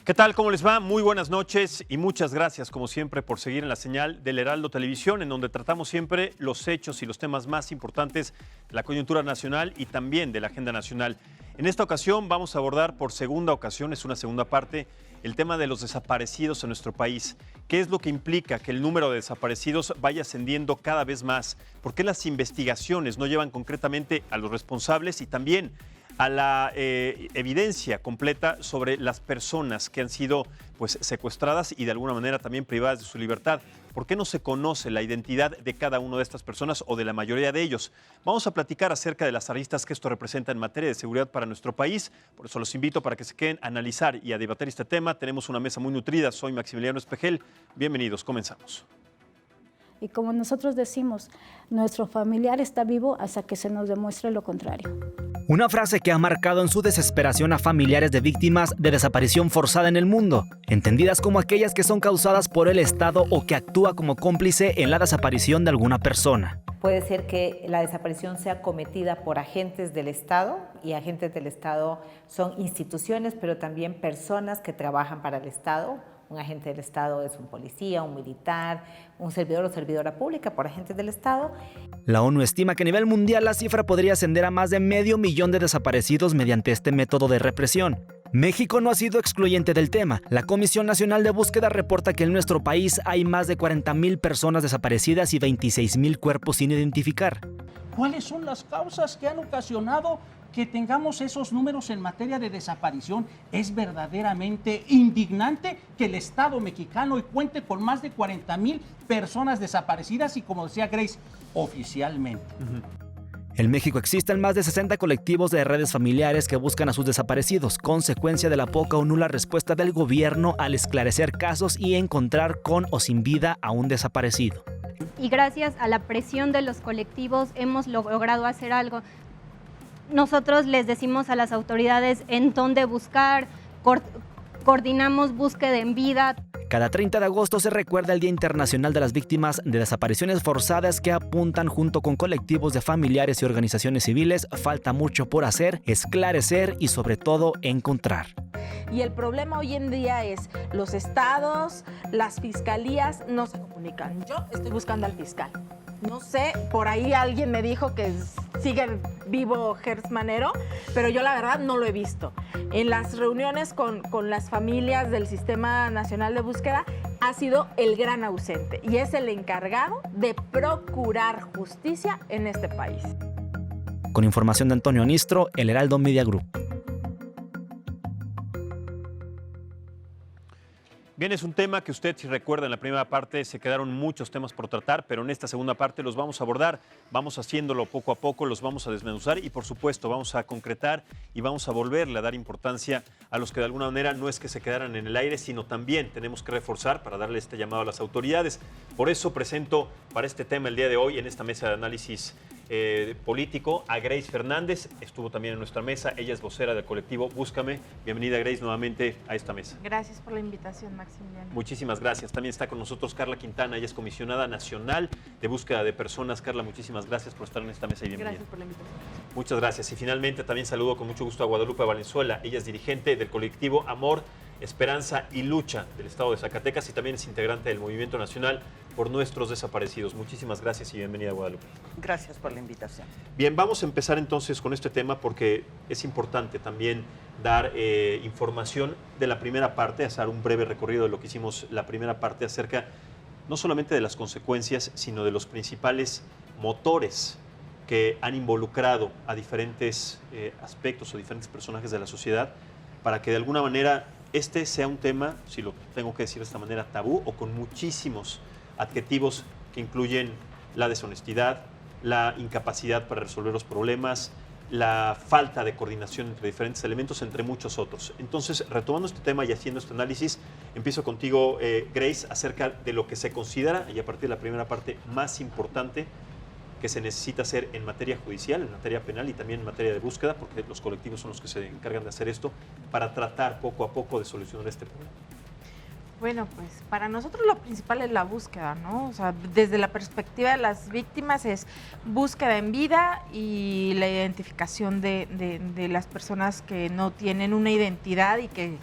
¿Qué tal? ¿Cómo les va? Muy buenas noches y muchas gracias, como siempre, por seguir en la señal del Heraldo Televisión, en donde tratamos siempre los hechos y los temas más importantes de la coyuntura nacional y también de la agenda nacional. En esta ocasión vamos a abordar por segunda ocasión, es una segunda parte, el tema de los desaparecidos en nuestro país. ¿Qué es lo que implica que el número de desaparecidos vaya ascendiendo cada vez más? ¿Por qué las investigaciones no llevan concretamente a los responsables y también a la evidencia completa sobre las personas que han sido secuestradas y de alguna manera también privadas de su libertad? ¿Por qué no se conoce la identidad de cada una de estas personas o de la mayoría de ellos? Vamos a platicar acerca de las aristas que esto representa en materia de seguridad para nuestro país. Por eso los invito para que se queden a analizar y a debatir este tema. Tenemos una mesa muy nutrida. Soy Maximiliano Espejel. Bienvenidos, comenzamos. Y como nosotros decimos, nuestro familiar está vivo hasta que se nos demuestre lo contrario. Una frase que ha marcado en su desesperación a familiares de víctimas de desaparición forzada en el mundo, entendidas como aquellas que son causadas por el Estado o que actúa como cómplice en la desaparición de alguna persona. Puede ser que la desaparición sea cometida por agentes del Estado, y agentes del Estado son instituciones, pero también personas que trabajan para el Estado. Un agente del Estado es un policía, un militar, un servidor o servidora pública por agentes del Estado. La ONU estima que a nivel mundial la cifra podría ascender a más de 500,000 de desaparecidos mediante este método de represión. México no ha sido excluyente del tema. La Comisión Nacional de Búsqueda reporta que en nuestro país hay más de 40,000 personas desaparecidas y 26,000 cuerpos sin identificar. ¿Cuáles son las causas que han ocasionado que tengamos esos números en materia de desaparición? Es verdaderamente indignante que el Estado mexicano hoy cuente con más de 40,000 personas desaparecidas y, como decía Grace, oficialmente. En México existen más de 60 colectivos de redes familiares que buscan a sus desaparecidos, consecuencia de la poca o nula respuesta del gobierno al esclarecer casos y encontrar con o sin vida a un desaparecido. Y gracias a la presión de los colectivos hemos logrado hacer algo. Nosotros les decimos a las autoridades en dónde buscar, coordinamos búsqueda en vida. Cada 30 de agosto se recuerda el Día Internacional de las Víctimas de Desapariciones Forzadas, que apuntan junto con colectivos de familiares y organizaciones civiles. Falta mucho por hacer, esclarecer y sobre todo encontrar. Y el problema hoy en día es los estados, las fiscalías no se comunican. Yo estoy buscando al fiscal. No sé, por ahí alguien me dijo que sigue vivo Gertz Manero, pero yo la verdad no lo he visto. En las reuniones con las familias del Sistema Nacional de Búsqueda ha sido el gran ausente y es el encargado de procurar justicia en este país. Con información de Antonio Anistro, El Heraldo Media Group. Bien, es un tema que usted, si recuerda, en la primera parte se quedaron muchos temas por tratar, pero en esta segunda parte los vamos a abordar, vamos haciéndolo poco a poco, los vamos a desmenuzar y, por supuesto, vamos a concretar y vamos a volverle a dar importancia a los que de alguna manera no es que se quedaran en el aire, sino también tenemos que reforzar para darle este llamado a las autoridades. Por eso presento para este tema el día de hoy en esta mesa de análisis político a Grace Fernández. Estuvo también en nuestra mesa, ella es vocera del colectivo Búscame. Bienvenida, Grace, nuevamente a esta mesa. Gracias por la invitación, Maximiliano. Muchísimas gracias. También está con nosotros Carla Quintana, ella es comisionada nacional de búsqueda de personas. Carla, muchísimas gracias por estar en esta mesa y bienvenida. Gracias por la invitación. Muchas gracias. Y finalmente también saludo con mucho gusto a Guadalupe Valenzuela. Ella es dirigente del colectivo Amor, Esperanza y Lucha del Estado de Zacatecas y también es integrante del Movimiento Nacional por Nuestros Desaparecidos. Muchísimas gracias y bienvenida, Guadalupe. Gracias por la invitación. Bien, vamos a empezar entonces con este tema porque es importante también dar información de la primera parte, hacer un breve recorrido de lo que hicimos la primera parte acerca no solamente de las consecuencias, sino de los principales motores que han involucrado a diferentes aspectos o diferentes personajes de la sociedad para que de alguna manera este sea un tema, si lo tengo que decir de esta manera, tabú o con muchísimos adjetivos que incluyen la deshonestidad, la incapacidad para resolver los problemas, la falta de coordinación entre diferentes elementos, entre muchos otros. Entonces, retomando este tema y haciendo este análisis, empiezo contigo, Grace, acerca de lo que se considera, y a partir de la primera parte, más importante que se necesita hacer en materia judicial, en materia penal y también en materia de búsqueda, porque los colectivos son los que se encargan de hacer esto, para tratar poco a poco de solucionar este problema. Bueno, pues para nosotros lo principal es la búsqueda, ¿no? O sea, desde la perspectiva de las víctimas es búsqueda en vida y la identificación de las personas que no tienen una identidad y que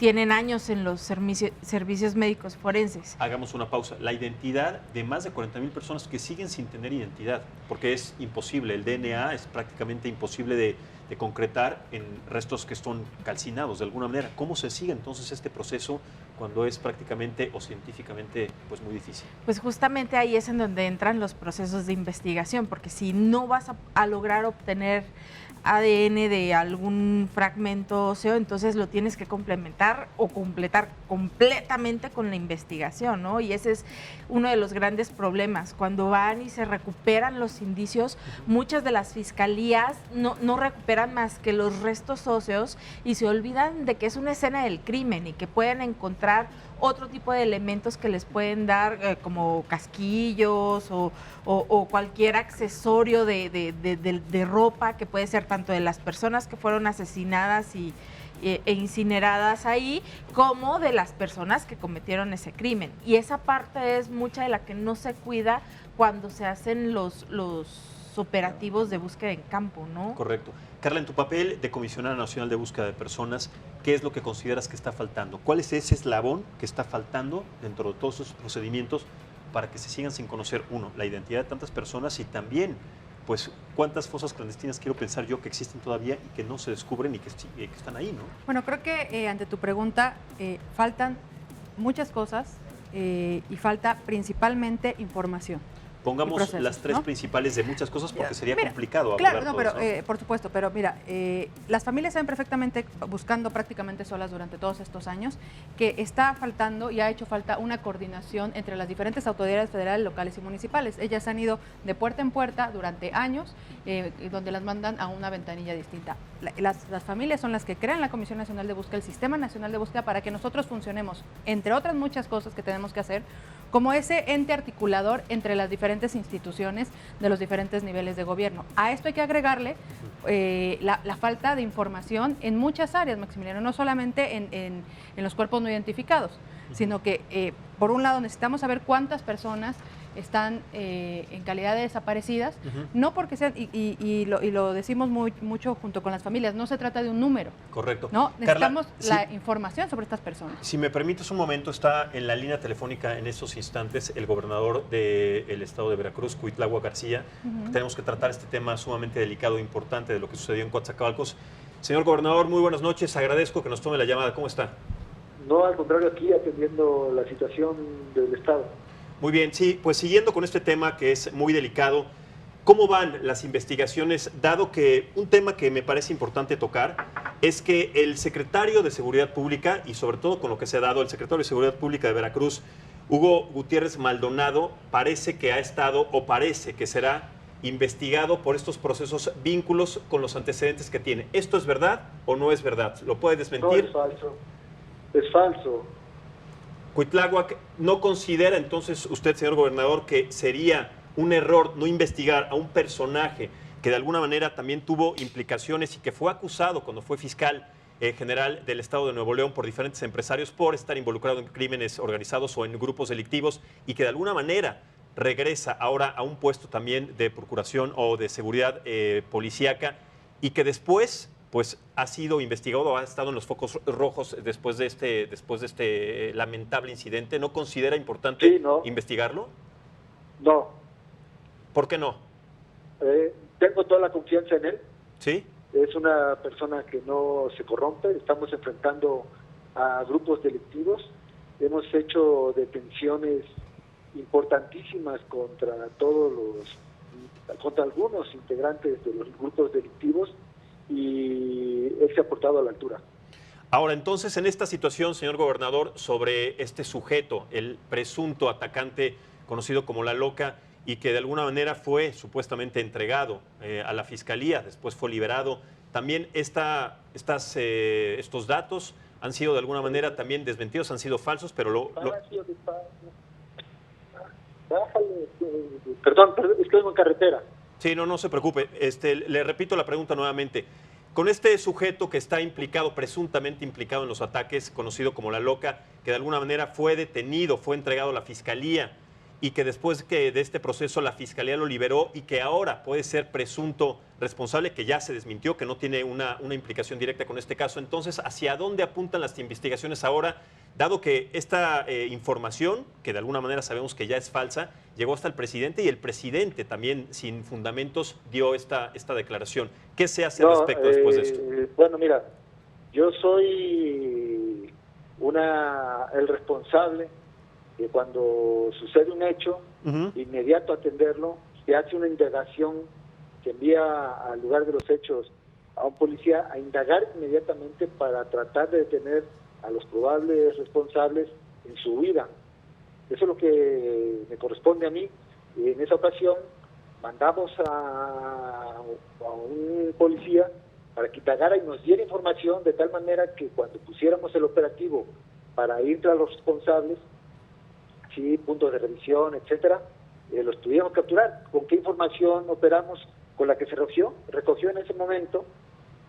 tienen años en los servicios médicos forenses. Hagamos una pausa. La identidad de más de 40,000 personas que siguen sin tener identidad, porque es imposible, el DNA es prácticamente imposible de concretar en restos que están calcinados de alguna manera. ¿Cómo se sigue entonces este proceso cuando es prácticamente o científicamente pues muy difícil? Pues justamente ahí es en donde entran los procesos de investigación, porque si no vas a lograr obtener ADN de algún fragmento óseo, entonces lo tienes que complementar o completar completamente con la investigación, ¿no? Y ese es uno de los grandes problemas. Cuando van y se recuperan los indicios, muchas de las fiscalías no recuperan más que los restos óseos y se olvidan de que es una escena del crimen y que pueden encontrar otro tipo de elementos que les pueden dar como casquillos o cualquier accesorio de ropa que puede ser tanto de las personas que fueron asesinadas e incineradas ahí, como de las personas que cometieron ese crimen. Y esa parte es mucha de la que no se cuida cuando se hacen los operativos de búsqueda en campo, ¿no? Correcto. Carla, en tu papel de Comisionada Nacional de Búsqueda de Personas, ¿qué es lo que consideras que está faltando? ¿Cuál es ese eslabón que está faltando dentro de todos esos procedimientos para que se sigan sin conocer, uno, la identidad de tantas personas y también, pues, cuántas fosas clandestinas quiero pensar yo que existen todavía y que no se descubren y que están ahí, ¿no? Bueno, creo que ante tu pregunta faltan muchas cosas y falta principalmente información. Pongamos procesos, las tres ¿no? principales de muchas cosas porque sería complicado Claro, abordar no, pero todas, ¿no? por supuesto, pero mira, las familias saben perfectamente, buscando prácticamente solas durante todos estos años, que está faltando y ha hecho falta una coordinación entre las diferentes autoridades federales, locales y municipales. Ellas han ido de puerta en puerta durante años, donde las mandan a una ventanilla distinta. Las familias son las que crean la Comisión Nacional de Búsqueda, el Sistema Nacional de Búsqueda, para que nosotros funcionemos, entre otras muchas cosas que tenemos que hacer, como ese ente articulador entre las diferentes instituciones de los diferentes niveles de gobierno. A esto hay que agregarle la falta de información en muchas áreas, Maximiliano, no solamente en los cuerpos no identificados, sino que, por un lado, necesitamos saber cuántas personas están en calidad de desaparecidas, no porque sean, y lo decimos mucho junto con las familias, no se trata de un número. Correcto. No, necesitamos Carla, la información sobre estas personas. Si me permites un momento, está en la línea telefónica en estos instantes el gobernador del estado de Veracruz, Cuitlahua García. Tenemos que tratar este tema sumamente delicado e importante de lo que sucedió en Coatzacoalcos. Señor gobernador, muy buenas noches, agradezco que nos tome la llamada. ¿Cómo está? No, al contrario, aquí atendiendo la situación del estado. Muy bien, sí, pues siguiendo con este tema que es muy delicado, ¿cómo van las investigaciones? Dado que un tema que me parece importante tocar es que el secretario de Seguridad Pública, y sobre todo con lo que se ha dado, el secretario de Seguridad Pública de Veracruz, Hugo Gutiérrez Maldonado, parece que ha estado o parece que será investigado por estos procesos vínculos con los antecedentes que tiene. ¿Esto es verdad o no es verdad? ¿Lo puede desmentir? No, es falso. Es falso. Cuitláhuac, ¿no considera entonces usted, señor gobernador, que sería un error no investigar a un personaje que de alguna manera también tuvo implicaciones y que fue acusado cuando fue fiscal general del estado de Nuevo León por diferentes empresarios por estar involucrado en crímenes organizados o en grupos delictivos y que de alguna manera regresa ahora a un puesto también de procuración o de seguridad policíaca y que después pues ha sido investigado, ha estado en los focos rojos después de este lamentable incidente? ¿No considera importante investigarlo? No. ¿Por qué no? Tengo toda la confianza en él. ¿Sí? Es una persona que no se corrompe. Estamos enfrentando a grupos delictivos. Hemos hecho detenciones importantísimas contra algunos integrantes de los grupos delictivos y él se ha portado a la altura. Ahora, entonces, en esta situación, señor gobernador, sobre este sujeto, el presunto atacante conocido como La Loca, y que de alguna manera fue supuestamente entregado a la Fiscalía, después fue liberado, también estos datos han sido de alguna manera también desmentidos, han sido falsos, pero Perdón, estoy en carretera. Sí, no se preocupe. Le repito la pregunta nuevamente. Con este sujeto que está implicado, presuntamente implicado en los ataques, conocido como La Loca, que de alguna manera fue detenido, fue entregado a la Fiscalía y que después de este proceso la Fiscalía lo liberó y que ahora puede ser presunto responsable, que ya se desmintió, que no tiene una implicación directa con este caso. Entonces, ¿hacia dónde apuntan las investigaciones ahora, dado que esta información, que de alguna manera sabemos que ya es falsa, llegó hasta el presidente y el presidente también, sin fundamentos, dio esta declaración? ¿Qué se hace al respecto después de esto? Bueno, mira, yo soy el responsable que cuando sucede un hecho, de inmediato atenderlo, se hace una indagación, se envía al lugar de los hechos a un policía a indagar inmediatamente para tratar de detener a los probables responsables en su huida. Eso es lo que me corresponde a mí. En esa ocasión mandamos a un policía para que indagara y nos diera información de tal manera que cuando pusiéramos el operativo para ir tras los responsables, sí, puntos de revisión, etcétera, los pudiéramos capturar. ¿Con qué información operamos? Con la que se recogió en ese momento,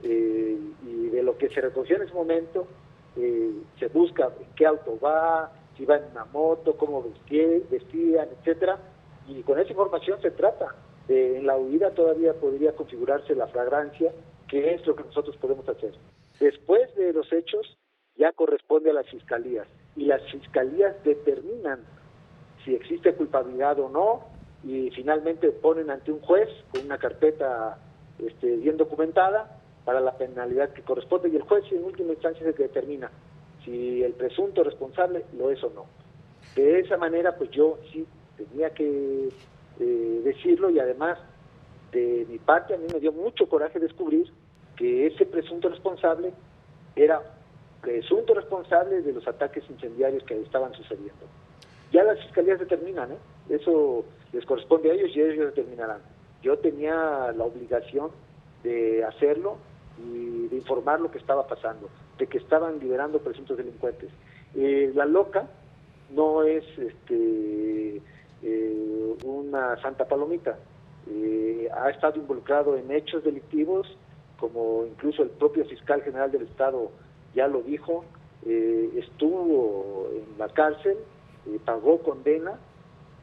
y de lo que se recogió en ese momento se busca en qué auto va, si va en una moto, cómo vestían, etcétera, y con esa información se trata. En la huida todavía podría configurarse la flagrancia, que es lo que nosotros podemos hacer. Después de los hechos ya corresponde a las fiscalías, y las fiscalías determinan si existe culpabilidad o no, y finalmente ponen ante un juez con una carpeta bien documentada para la penalidad que corresponde, y el juez en última instancia es el que determina si el presunto responsable lo es o no. De esa manera, pues yo sí tenía que decirlo, y además de mi parte a mí me dio mucho coraje descubrir que ese presunto responsable era presunto responsable de los ataques incendiarios que estaban sucediendo. Ya las fiscalías determinan, eso les corresponde a ellos y ellos determinarán. Yo tenía la obligación de hacerlo y de informar lo que estaba pasando, de que estaban liberando presuntos delincuentes. La loca no es una santa palomita. Ha estado involucrado en hechos delictivos, como incluso el propio fiscal general del Estado ya lo dijo, estuvo en la cárcel, pagó condena,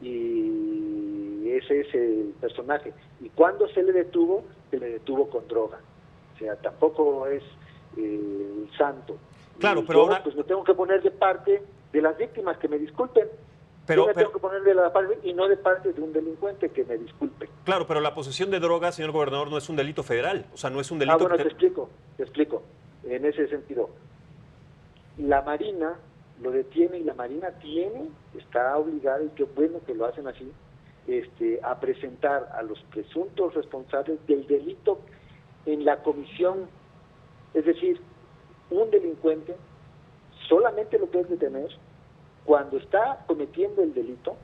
y ese es el personaje. Y cuando se le detuvo con droga. O sea, tampoco es el santo. Claro, y pero yo, ahora... pues me tengo que poner de parte de las víctimas, que me disculpen. Tengo que poner de la parte, y no de parte de un delincuente, que me disculpe. Claro, pero la posesión de drogas, señor gobernador, no es un delito federal. O sea, no es un delito... Bueno, te explico. En ese sentido, la Marina lo detiene, y la Marina está obligada, y qué bueno que lo hacen así, a presentar a los presuntos responsables del delito en la comisión. Es decir, un delincuente solamente lo puedes detener cuando está cometiendo el delito,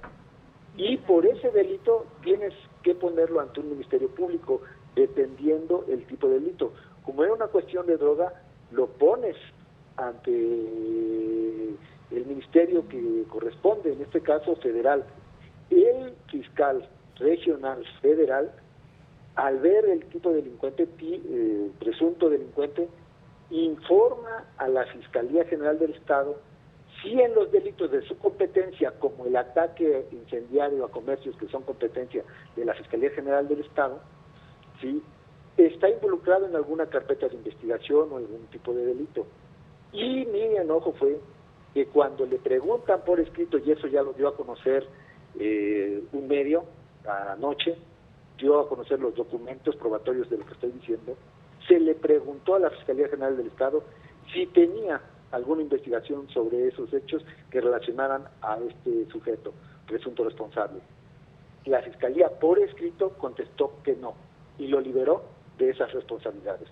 y por ese delito tienes que ponerlo ante un ministerio público, dependiendo el tipo de delito. Como era una cuestión de droga, lo pones ante el ministerio que corresponde, en este caso federal. El fiscal regional federal, al ver el tipo de delincuente, presunto delincuente, informa a la Fiscalía General del Estado si en los delitos de su competencia, como el ataque incendiario a comercios, que son competencia de la Fiscalía General del Estado, ¿sí?, está involucrado en alguna carpeta de investigación o algún tipo de delito. Y mi enojo fue que cuando le preguntan por escrito, y eso ya lo dio a conocer un medio anoche, dio a conocer los documentos probatorios de lo que estoy diciendo, se le preguntó a la Fiscalía General del Estado si tenía alguna investigación sobre esos hechos que relacionaran a este sujeto, presunto responsable. La Fiscalía por escrito contestó que no, y lo liberó de esas responsabilidades.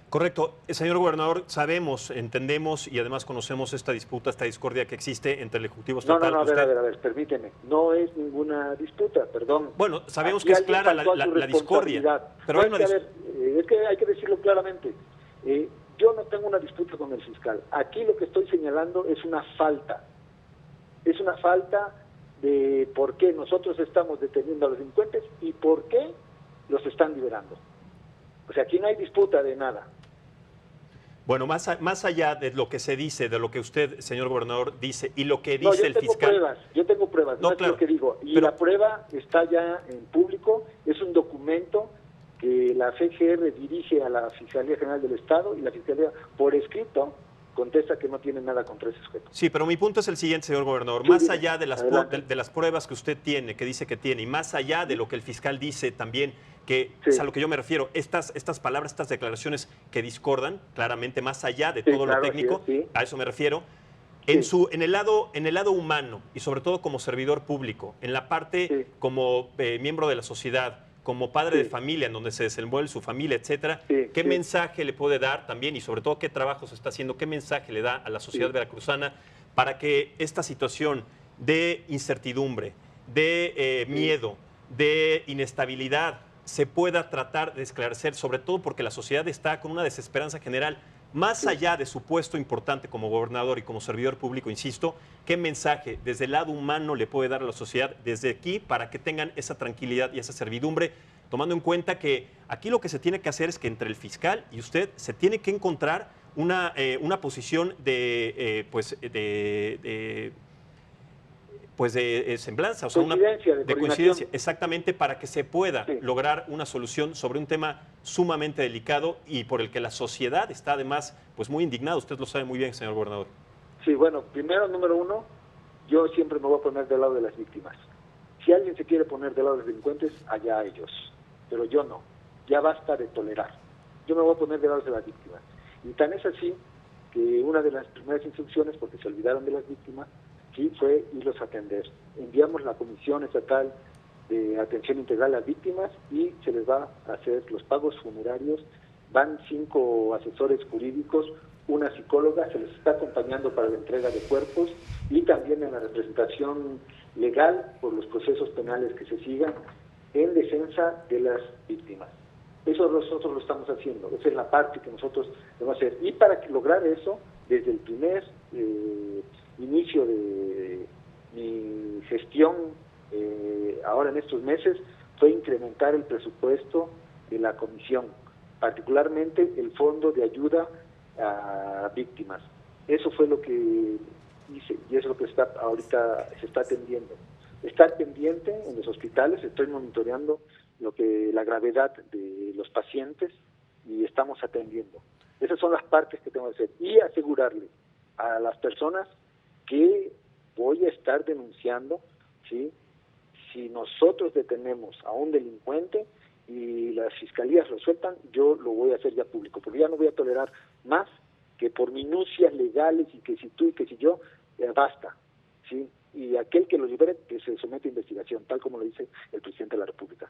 Correcto. Señor gobernador, sabemos, entendemos y además conocemos esta disputa, esta discordia que existe entre el Ejecutivo Estatal... No, a ver, permíteme. No es ninguna disputa, perdón. Bueno, sabemos Aquí que es clara la discordia. Pero hay una es que hay que decirlo claramente. Yo no tengo una disputa con el fiscal. Aquí lo que estoy señalando es una falta. Es una falta de por qué nosotros estamos deteniendo a los delincuentes y por qué los están liberando. O sea, aquí no hay disputa de nada. Bueno, más allá de lo que se dice, de lo que usted, señor gobernador, dice y lo que No, dice el fiscal. Yo tengo pruebas, No, no claro, es lo que digo. Y pero- la prueba está ya en público, es un documento que la FGR dirige a la Fiscalía General del Estado y la Fiscalía, por escrito, contesta que no tiene nada contra ese sujeto. Sí, pero mi punto es el siguiente, señor gobernador. Sí, Más dime. allá de Adelante. de las pruebas que usted tiene, que dice que tiene, y más allá de lo que el fiscal dice también, que Sí. es a lo que yo me refiero, estas palabras, estas declaraciones que discordan, claramente, más allá de Sí, todo claro, lo así técnico, es, sí. a eso me refiero. Sí. En el lado humano y sobre todo como servidor público, en la parte Sí. como miembro de la sociedad, como padre Sí. de familia, en donde se desenvuelve su familia, etcétera, Sí, ¿qué sí. mensaje le puede dar también y sobre todo qué trabajo se está haciendo, qué mensaje le da a la sociedad Sí. veracruzana para que esta situación de incertidumbre, de miedo, de inestabilidad se pueda tratar de esclarecer, sobre todo porque la sociedad está con una desesperanza general? Más allá de su puesto importante como gobernador y como servidor público, insisto, ¿qué mensaje desde el lado humano le puede dar a la sociedad desde aquí para que tengan esa tranquilidad y esa servidumbre, tomando en cuenta que aquí lo que se tiene que hacer es que entre el fiscal y usted se tiene que encontrar una posición de semblanza, o sea, Coincidencia, de de coordinación. coincidencia, exactamente, para que se pueda Sí. lograr una solución sobre un tema sumamente delicado y por el que la sociedad está además pues muy indignada. Usted lo sabe muy bien, señor gobernador. Sí, bueno, primero, número uno, yo siempre me voy a poner del lado de las víctimas. Si alguien se quiere poner del lado de los delincuentes, allá ellos. Pero yo no. Ya basta de tolerar. Yo me voy a poner del lado de las víctimas. Y tan es así que una de las primeras instrucciones, porque se olvidaron de las víctimas, sí, fue irlos a atender. Enviamos la Comisión Estatal de Atención Integral a las Víctimas y se les va a hacer los pagos funerarios. Van 5 asesores jurídicos, una psicóloga, se les está acompañando para la entrega de cuerpos y también en la representación legal por los procesos penales que se sigan en defensa de las víctimas. Eso nosotros lo estamos haciendo, esa es la parte que nosotros debemos hacer. Y para lograr eso, desde el primer inicio de mi gestión, ahora en estos meses, fue incrementar el presupuesto de la comisión, particularmente el fondo de ayuda a víctimas. Eso fue lo que hice y es lo que ahorita se está atendiendo. Estar pendiente en los hospitales, estoy monitoreando la gravedad de los pacientes y estamos atendiendo. Esas son las partes que tengo que hacer y asegurarle a las personas que voy a estar denunciando, ¿sí? Si nosotros detenemos a un delincuente y las fiscalías lo sueltan, yo lo voy a hacer ya público, porque ya no voy a tolerar más que por minucias legales y que si tú y que si yo, basta, ¿sí? Y aquel que lo libere, que se somete a investigación, tal como lo dice el presidente de la República.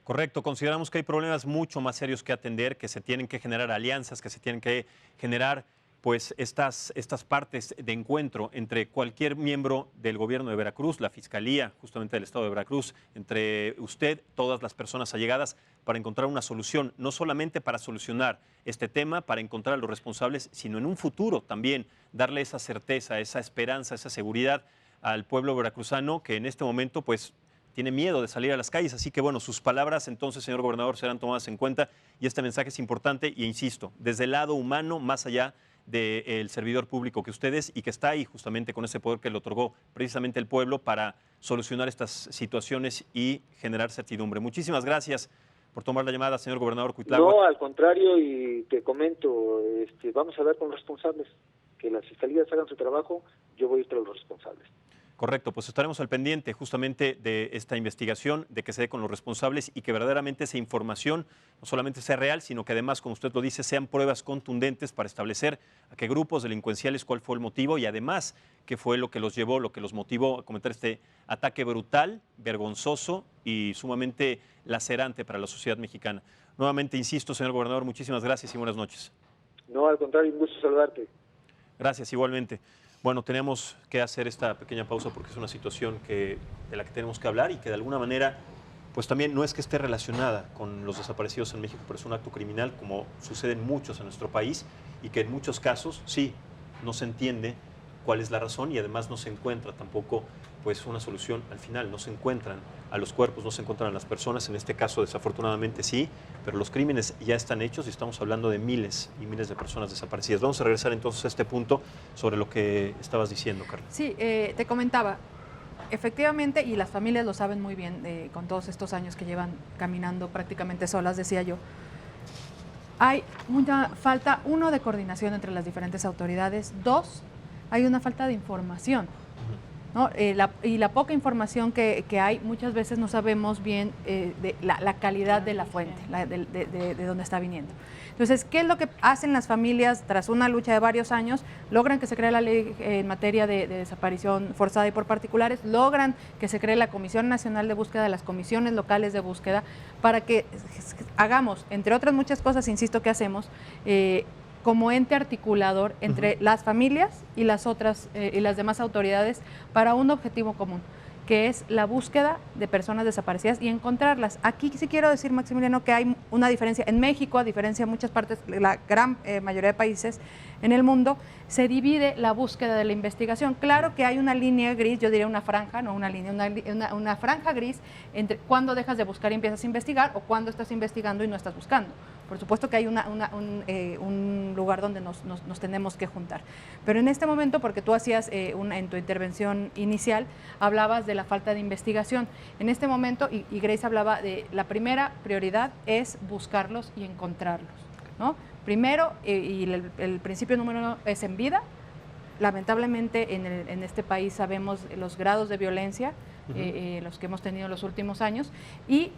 Correcto, consideramos que hay problemas mucho más serios que atender, que se tienen que generar alianzas, que se tienen que generar pues estas partes de encuentro entre cualquier miembro del gobierno de Veracruz, la Fiscalía justamente del Estado de Veracruz, entre usted, todas las personas allegadas, para encontrar una solución, no solamente para solucionar este tema, para encontrar a los responsables, sino en un futuro también darle esa certeza, esa esperanza, esa seguridad al pueblo veracruzano que en este momento pues tiene miedo de salir a las calles. Así que bueno, sus palabras entonces, señor gobernador, serán tomadas en cuenta y este mensaje es importante y insisto, desde el lado humano, más allá del servidor público que usted es y que está ahí justamente con ese poder que le otorgó precisamente el pueblo para solucionar estas situaciones y generar certidumbre. Muchísimas gracias por tomar la llamada, señor gobernador Cuitláhuac. No, al contrario, y te comento, vamos a hablar con los responsables, que las fiscalías hagan su trabajo, yo voy a ir tras los responsables. Correcto, pues estaremos al pendiente justamente de esta investigación, de que se dé con los responsables y que verdaderamente esa información no solamente sea real, sino que además, como usted lo dice, sean pruebas contundentes para establecer a qué grupos delincuenciales, cuál fue el motivo y además qué fue lo que los llevó, lo que los motivó a cometer este ataque brutal, vergonzoso y sumamente lacerante para la sociedad mexicana. Nuevamente, insisto, señor gobernador, muchísimas gracias y buenas noches. No, al contrario, un gusto saludarte. Gracias, igualmente. Bueno, tenemos que hacer esta pequeña pausa porque es una situación de la que tenemos que hablar y que de alguna manera, pues también no es que esté relacionada con los desaparecidos en México, pero es un acto criminal como sucede en muchos en nuestro país y que en muchos casos, sí, no se entiende cuál es la razón y además no se encuentra tampoco pues una solución al final. No se encuentran a los cuerpos, no se encuentran a las personas, en este caso desafortunadamente sí, pero los crímenes ya están hechos y estamos hablando de miles y miles de personas desaparecidas. Vamos a regresar entonces a este punto sobre lo que estabas diciendo, Carla. Sí, te comentaba, efectivamente, y las familias lo saben muy bien, con todos estos años que llevan caminando prácticamente solas, decía yo, hay una falta, uno, de coordinación entre las diferentes autoridades, dos, hay una falta de información, ¿no? Y la poca información que hay, muchas veces no sabemos bien de la calidad de la fuente, de dónde está viniendo. Entonces, ¿qué es lo que hacen las familias tras una lucha de varios años? Logran que se cree la ley en materia de desaparición forzada y por particulares, logran que se cree la Comisión Nacional de Búsqueda, las comisiones locales de búsqueda, para que hagamos, entre otras muchas cosas, insisto, que hacemos, como ente articulador entre las familias y las otras y las demás autoridades para un objetivo común, que es la búsqueda de personas desaparecidas y encontrarlas. Aquí sí quiero decir, Maximiliano, que hay una diferencia. En México, a diferencia de muchas partes, la gran mayoría de países en el mundo, se divide la búsqueda de la investigación. Claro que hay una línea gris, yo diría una franja, no una línea, una franja gris entre cuándo dejas de buscar y empiezas a investigar o cuándo estás investigando y no estás buscando. Por supuesto que hay un lugar donde nos tenemos que juntar. Pero en este momento, porque tú hacías en tu intervención inicial, hablabas de la falta de investigación. En este momento, y Grace hablaba de la primera prioridad es buscarlos y encontrarlos, ¿no? Primero, y el principio número 1 es en vida. Lamentablemente en este país sabemos los grados de violencia, los que hemos tenido en los últimos años, y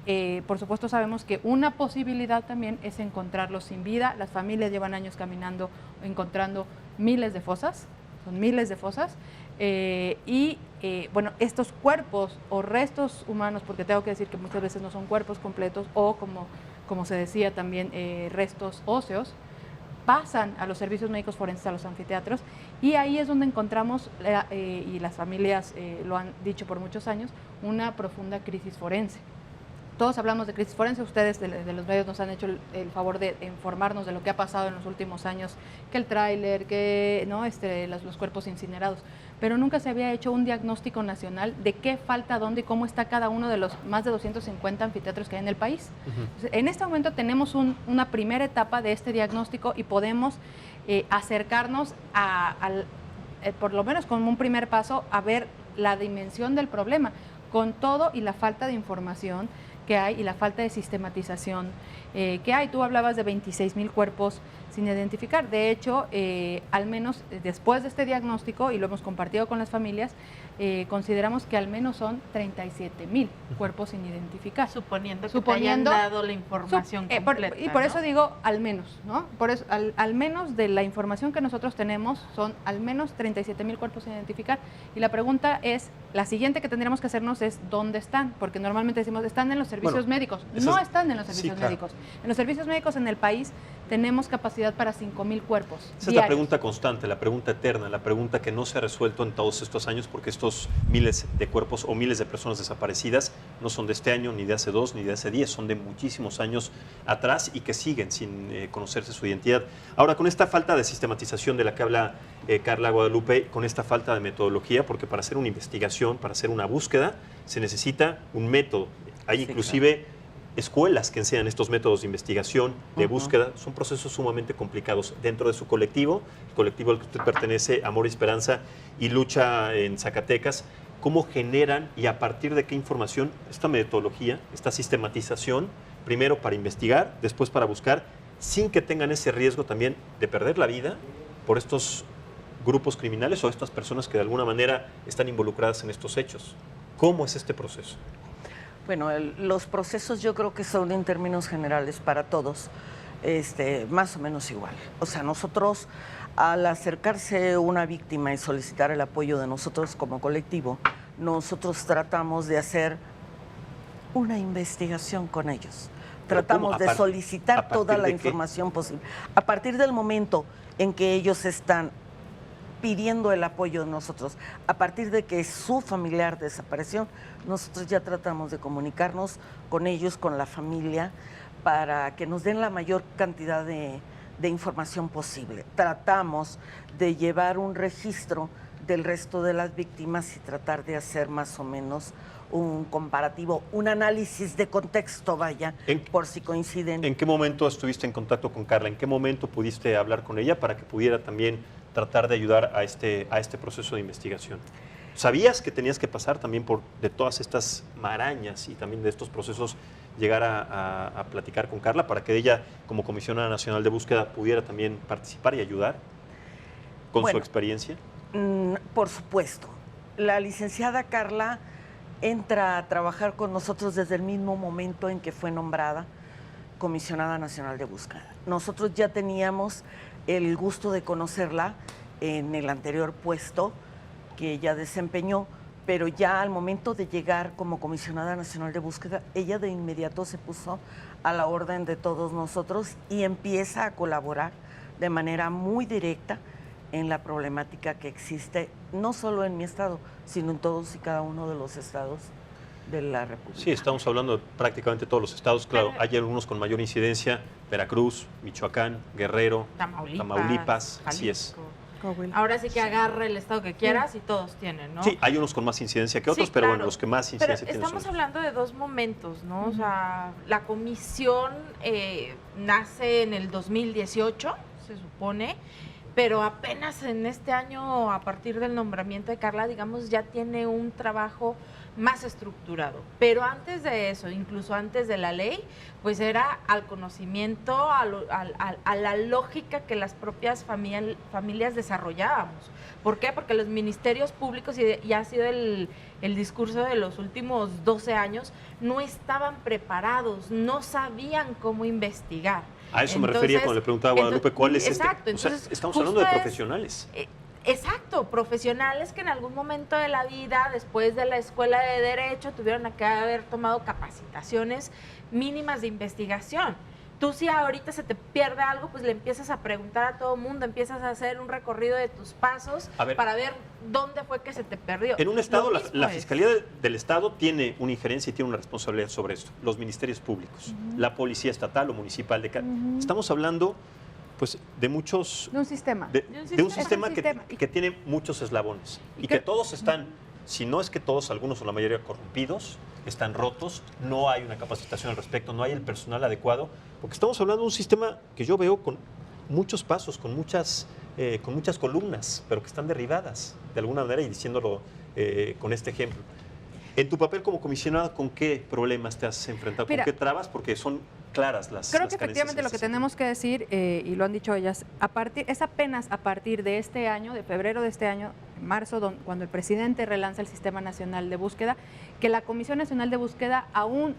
por supuesto sabemos que una posibilidad también es encontrarlos sin vida. Las familias llevan años caminando, encontrando miles de fosas, son miles de fosas, bueno, estos cuerpos o restos humanos, porque tengo que decir que muchas veces no son cuerpos completos, o como se decía también, restos óseos, pasan a los servicios médicos forenses, a los anfiteatros, y ahí es donde encontramos, y las familias lo han dicho por muchos años, una profunda crisis forense. Todos hablamos de crisis forense, ustedes de los medios nos han hecho el favor de informarnos de lo que ha pasado en los últimos años, que el tráiler, que ¿no? Los cuerpos incinerados, pero nunca se había hecho un diagnóstico nacional de qué falta, dónde y cómo está cada uno de los más de 250 anfiteatros que hay en el país. Entonces, en este momento tenemos una primera etapa de este diagnóstico y podemos acercarnos por lo menos como un primer paso, a ver la dimensión del problema, con todo y la falta de información que hay y la falta de sistematización que hay. Tú hablabas de 26,000 cuerpos sin identificar. De hecho, al menos después de este diagnóstico, y lo hemos compartido con las familias, consideramos que al menos son 37,000 cuerpos sin identificar. Suponiendo que te hayan dado la información completa. Y por eso digo al menos, ¿no? Por eso, al menos de la información que nosotros tenemos, son al menos 37,000 cuerpos sin identificar. Y la pregunta es, la siguiente que tendríamos que hacernos es, ¿dónde están? Porque normalmente decimos, están en los servicios médicos. No están en los servicios médicos. En los servicios médicos en el país tenemos capacidad para 5,000 cuerpos. Esa es la pregunta constante, la pregunta eterna, la pregunta que no se ha resuelto en todos estos años, porque estos miles de cuerpos o miles de personas desaparecidas no son de este año, ni de hace 2, ni de hace 10, son de muchísimos años atrás y que siguen sin conocerse su identidad. Ahora, con esta falta de sistematización de la que habla Carla Guadalupe, con esta falta de metodología, porque para hacer una investigación, para hacer una búsqueda, se necesita un método. Hay inclusive escuelas que enseñan estos métodos de investigación, de búsqueda. Son procesos sumamente complicados. Dentro de su colectivo, el colectivo al que usted pertenece, Amor y Esperanza y Lucha en Zacatecas, ¿cómo generan y a partir de qué información esta metodología, esta sistematización, primero para investigar, después para buscar, sin que tengan ese riesgo también de perder la vida por estos grupos criminales o estas personas que de alguna manera están involucradas en estos hechos? ¿Cómo es este proceso? Bueno, los procesos yo creo que son en términos generales para todos más o menos igual. O sea, nosotros al acercarse una víctima y solicitar el apoyo de nosotros como colectivo, nosotros tratamos de hacer una investigación con ellos. Tratamos de solicitar toda la información posible. A partir del momento en que ellos están pidiendo el apoyo de nosotros, a partir de que su familiar desapareció, nosotros ya tratamos de comunicarnos con ellos, con la familia, para que nos den la mayor cantidad de información posible. Tratamos de llevar un registro del resto de las víctimas y tratar de hacer más o menos un comparativo, un análisis de contexto, vaya, por si coinciden. ¿En qué momento estuviste en contacto con Carla? ¿En qué momento pudiste hablar con ella para que pudiera también tratar de ayudar a este proceso de investigación? ¿Sabías que tenías que pasar también por de todas estas marañas y también de estos procesos, llegar a platicar con Carla para que ella, como Comisionada Nacional de Búsqueda, pudiera también participar y ayudar con su experiencia? Por supuesto. La licenciada Carla entra a trabajar con nosotros desde el mismo momento en que fue nombrada Comisionada Nacional de Búsqueda. Nosotros ya teníamos el gusto de conocerla en el anterior puesto que ella desempeñó, pero ya al momento de llegar como Comisionada Nacional de Búsqueda, ella de inmediato se puso a la orden de todos nosotros y empieza a colaborar de manera muy directa en la problemática que existe, no solo en mi estado, sino en todos y cada uno de los estados de la República. Sí, estamos hablando de prácticamente todos los estados, claro, hay algunos con mayor incidencia, Veracruz, Michoacán, Guerrero, Tamaulipas, así es. Ahora sí que agarra el estado que quieras y todos tienen, ¿no? Sí, hay unos con más incidencia que otros, Sí, pero claro. bueno, los que más incidencia Pero tienen estamos son hablando de dos momentos, ¿no? O sea, la comisión nace en el 2018, se supone, pero apenas en este año, a partir del nombramiento de Carla, digamos, ya tiene un trabajo más estructurado. Pero antes de eso, incluso antes de la ley, pues era al conocimiento, a la lógica que las propias familias desarrollábamos. ¿Por qué? Porque los ministerios públicos, y ha sido el discurso de los últimos 12 años, no estaban preparados, no sabían cómo investigar. A eso me refería cuando le preguntaba a Guadalupe cuál es exacto, o sea, entonces, estamos hablando de profesionales. Exacto, profesionales que en algún momento de la vida, después de la escuela de Derecho, tuvieron que haber tomado capacitaciones mínimas de investigación. Tú si ahorita se te pierde algo, pues le empiezas a preguntar a todo mundo, empiezas a hacer un recorrido de tus pasos para ver dónde fue que se te perdió. En un estado, la Fiscalía del Estado tiene una injerencia y tiene una responsabilidad sobre esto. Los ministerios públicos, la Policía Estatal o Municipal de Estamos hablando pues de muchos... De un sistema. De un sistema que tiene muchos eslabones y que todos están, si no es que todos, algunos o la mayoría corrompidos, están rotos, no hay una capacitación al respecto, no hay el personal adecuado, porque estamos hablando de un sistema que yo veo con muchos pasos, con muchas columnas, pero que están derribadas de alguna manera, y diciéndolo con este ejemplo. En tu papel como comisionada, ¿con qué problemas te has enfrentado? ¿Con qué trabas? Porque son claras las Creo que efectivamente lo que tenemos que decir, y lo han dicho ellas, es apenas a partir de este año, de febrero de este año, en marzo, cuando el presidente relanza el Sistema Nacional de Búsqueda, que la Comisión Nacional de Búsqueda, aún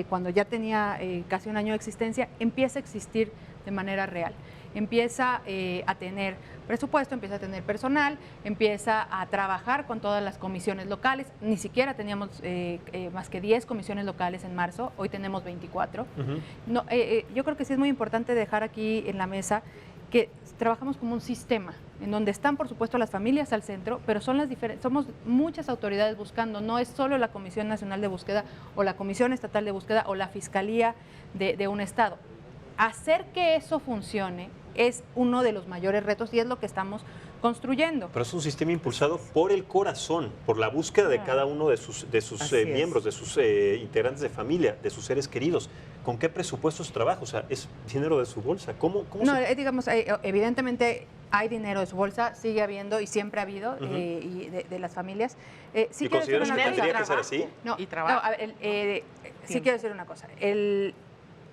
cuando ya tenía casi un año de existencia, empieza a existir de manera real. Empieza a tener presupuesto, empieza a tener personal, empieza a trabajar con todas las comisiones locales. Ni siquiera teníamos más que 10 comisiones locales en marzo, hoy tenemos 24. No, yo creo que sí es muy importante dejar aquí en la mesa que trabajamos como un sistema, en donde están, por supuesto, las familias al centro, pero somos muchas autoridades buscando, no es solo la Comisión Nacional de Búsqueda o la Comisión Estatal de Búsqueda o la Fiscalía de un estado. Hacer que eso funcione es uno de los mayores retos y es lo que estamos construyendo. Pero es un sistema impulsado por el corazón, por la búsqueda de cada uno de sus miembros, de sus integrantes de familia, de sus seres queridos. ¿Con qué presupuestos trabaja? O sea, es dinero de su bolsa. ¿Cómo no, digamos, evidentemente hay dinero de su bolsa, sigue habiendo y siempre ha habido, y de las familias. ¿Y consideras que tendría que ser así? No, sí quiero decir una cosa.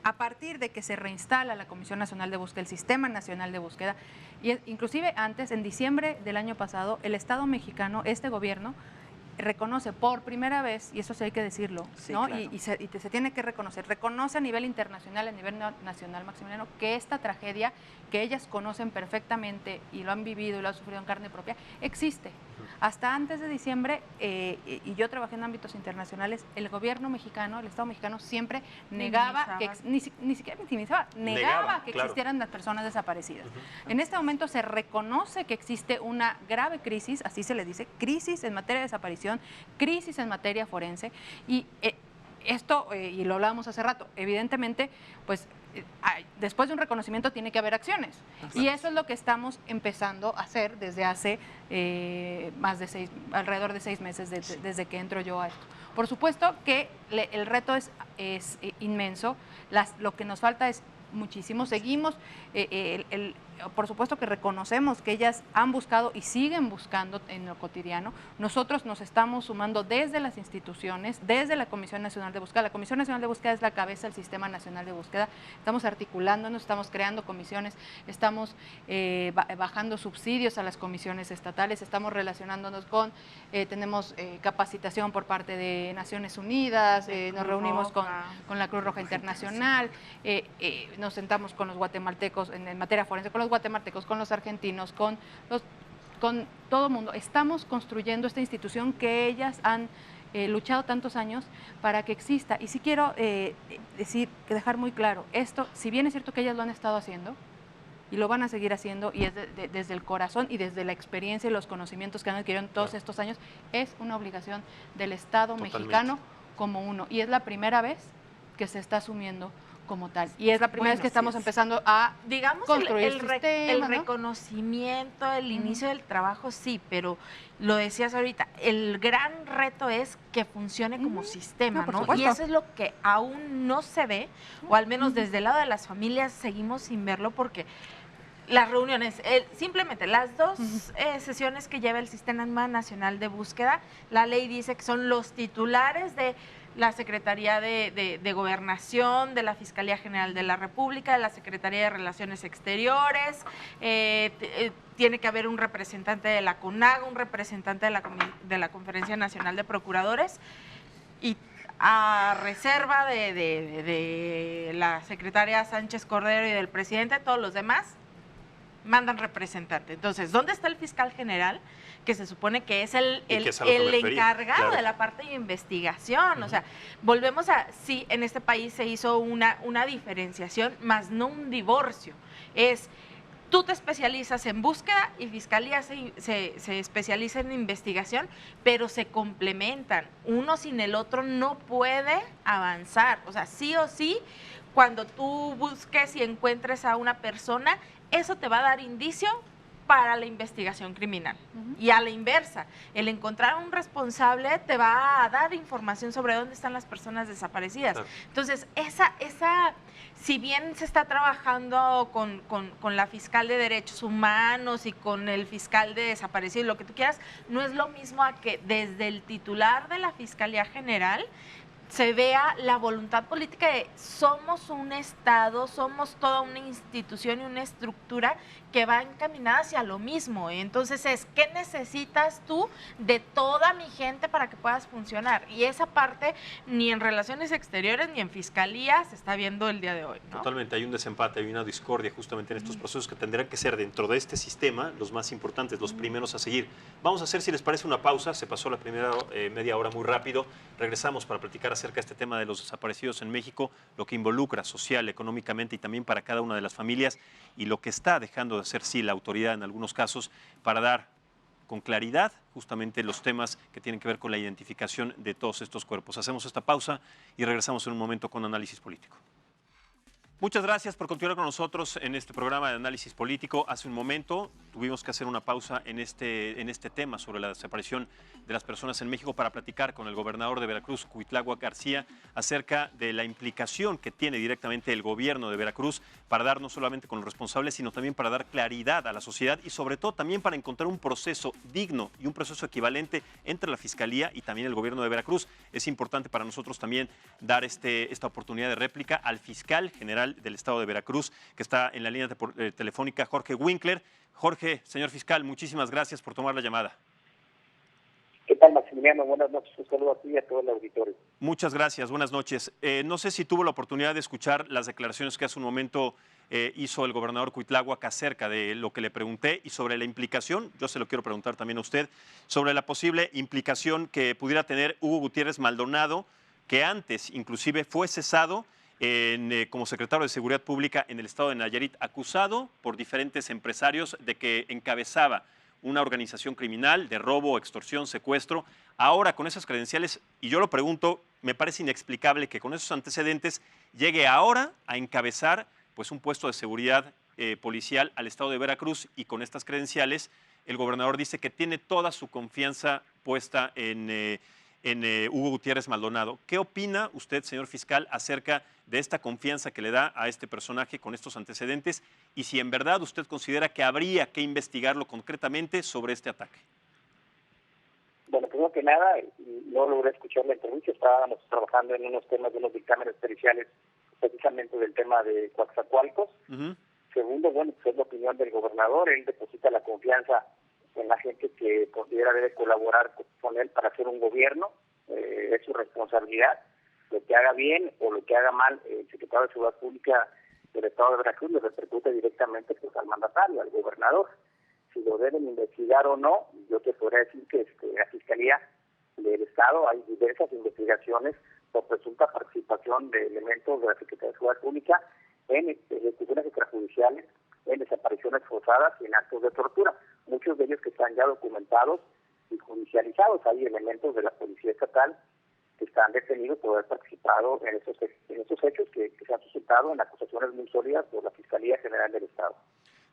A partir de que se reinstala la Comisión Nacional de Búsqueda, el Sistema Nacional de Búsqueda, y inclusive antes, en diciembre del año pasado, el Estado mexicano, este gobierno, reconoce por primera vez, y eso sí hay que decirlo, sí, ¿no? Claro. Y se tiene que reconoce a nivel internacional, a nivel nacional, Maximiliano, que esta tragedia, que ellas conocen perfectamente y lo han vivido y lo han sufrido en carne propia, existe. Hasta antes de diciembre, y yo trabajé en ámbitos internacionales, el gobierno mexicano, el Estado mexicano siempre negaba, ni siquiera minimizaba, negaba que existieran las personas desaparecidas. En este momento se reconoce que existe una grave crisis, así se le dice, crisis en materia de desaparición, crisis en materia forense, y esto, y lo hablábamos hace rato, evidentemente, pues después de un reconocimiento tiene que haber acciones. Y eso es lo que estamos empezando a hacer desde hace alrededor de 6 meses desde que entro yo a esto. Por supuesto que el reto es inmenso, lo que nos falta es muchísimo, seguimos, por supuesto que reconocemos que ellas han buscado y siguen buscando en lo cotidiano. Nosotros nos estamos sumando desde las instituciones, desde la Comisión Nacional de Búsqueda. La Comisión Nacional de Búsqueda es la cabeza del Sistema Nacional de Búsqueda. Estamos articulándonos, estamos creando comisiones, estamos bajando subsidios a las comisiones estatales, estamos relacionándonos tenemos capacitación por parte de Naciones Unidas, nos reunimos con la Cruz Roja Internacional, nos sentamos con los guatemaltecos en materia forense, con los guatemaltecos, con los argentinos, con todo el mundo. Estamos construyendo esta institución que ellas han luchado tantos años para que exista. Y sí quiero dejar muy claro, esto, si bien es cierto que ellas lo han estado haciendo, y lo van a seguir haciendo, y es desde el corazón y desde la experiencia y los conocimientos que han adquirido en todos estos años, es una obligación del Estado mexicano como uno. Y es la primera vez que se está asumiendo como tal. Y es la primera vez que estamos empezando a construir el reconocimiento, el inicio del trabajo, sí, pero lo decías ahorita, el gran reto es que funcione como sistema, ¿no? Y eso es lo que aún no se ve, o al menos desde el lado de las familias seguimos sin verlo, porque las reuniones, simplemente las 2 sesiones que lleva el Sistema Nacional de Búsqueda, la ley dice que son los titulares de la Secretaría de Gobernación, de la Fiscalía General de la República, de la Secretaría de Relaciones Exteriores, tiene que haber un representante de la CONAGO, un representante de la Conferencia Nacional de Procuradores, y a reserva de la secretaria Sánchez Cordero y del presidente, todos los demás mandan representante. Entonces, ¿dónde está el fiscal general? Que se supone que es el encargado de la parte de investigación. O sea, volvemos sí, en este país se hizo una diferenciación, más no un divorcio. Tú te especializas en búsqueda y Fiscalía se especializa en investigación, pero se complementan. Uno sin el otro no puede avanzar. O sea, sí o sí, cuando tú busques y encuentres a una persona, eso te va a dar indicio para la investigación criminal. Y a la inversa, el encontrar a un responsable te va a dar información sobre dónde están las personas desaparecidas. Claro. Entonces, si bien se está trabajando con la fiscal de Derechos Humanos y con el fiscal de desaparecidos, lo que tú quieras, no es lo mismo a que desde el titular de la Fiscalía General se vea la voluntad política de somos un Estado, somos toda una institución y una estructura que va encaminada hacia lo mismo. Entonces ¿qué necesitas tú de toda mi gente para que puedas funcionar? Y esa parte ni en Relaciones Exteriores ni en Fiscalía se está viendo el día de hoy, ¿no? Totalmente, hay un desempate, hay una discordia justamente en estos procesos que tendrán que ser dentro de este sistema los más importantes, los primeros a seguir. Vamos a hacer, si les parece, una pausa. Se pasó la primera media hora muy rápido. Regresamos para platicar acerca de este tema de los desaparecidos en México, lo que involucra social, económicamente y también para cada una de las familias, y lo que está dejando de hacer sí la autoridad en algunos casos para dar con claridad justamente los temas que tienen que ver con la identificación de todos estos cuerpos. Hacemos esta pausa y regresamos en un momento con Análisis Político. Muchas gracias por continuar con nosotros en este programa de análisis político. Hace un momento tuvimos que hacer una pausa en este tema sobre la desaparición de las personas en México para platicar con el gobernador de Veracruz, Cuitláhuac García, acerca de la implicación que tiene directamente el gobierno de Veracruz para dar no solamente con los responsables, sino también para dar claridad a la sociedad y sobre todo también para encontrar un proceso digno y un proceso equivalente entre la Fiscalía y también el gobierno de Veracruz. Es importante para nosotros también dar esta oportunidad de réplica al fiscal general del Estado de Veracruz, que está en la línea telefónica, Jorge Winkler. Jorge, señor fiscal, muchísimas gracias por tomar la llamada. ¿Qué tal, Maximiliano? Buenas noches. Un saludo a ti y a todo el auditorio. Muchas gracias, buenas noches. No sé si tuvo la oportunidad de escuchar las declaraciones que hace un momento hizo el gobernador Cuitláhuac acerca de lo que le pregunté y sobre la implicación, yo se lo quiero preguntar también a usted, sobre la posible implicación que pudiera tener Hugo Gutiérrez Maldonado, que antes inclusive fue cesado como secretario de Seguridad Pública en el estado de Nayarit, acusado por diferentes empresarios de que encabezaba una organización criminal de robo, extorsión, secuestro. Ahora con esas credenciales, y yo lo pregunto, me parece inexplicable que con esos antecedentes llegue ahora a encabezar pues un puesto de seguridad policial al estado de Veracruz, y con estas credenciales el gobernador dice que tiene toda su confianza puesta en Hugo Gutiérrez Maldonado. ¿Qué opina usted, señor fiscal, acerca de esta confianza que le da a este personaje con estos antecedentes, y si en verdad usted considera que habría que investigarlo concretamente sobre este ataque? Bueno, primero que nada, no logré escuchar la entrevista, estábamos trabajando en unos temas de unos dictámenes periciales precisamente del tema de Coatzacoalcos. Segundo, bueno, pues es la opinión del gobernador, él deposita la confianza en la gente que considera debe colaborar con él para hacer un gobierno, es su responsabilidad. Lo que haga bien o lo que haga mal el secretario de Seguridad Pública del Estado de Veracruz le repercute directamente pues, al mandatario, al gobernador. Si lo deben investigar o no, yo te podría decir que la Fiscalía del Estado hay diversas investigaciones por presunta participación de elementos de la Secretaría de Seguridad Pública en ejecuciones extrajudiciales, en desapariciones forzadas y en actos de tortura. Muchos de ellos que están ya documentados y judicializados. Hay elementos de la Policía Estatal que están detenidos por haber participado en esos hechos que se han suscitado en acusaciones muy sólidas por la Fiscalía General del Estado.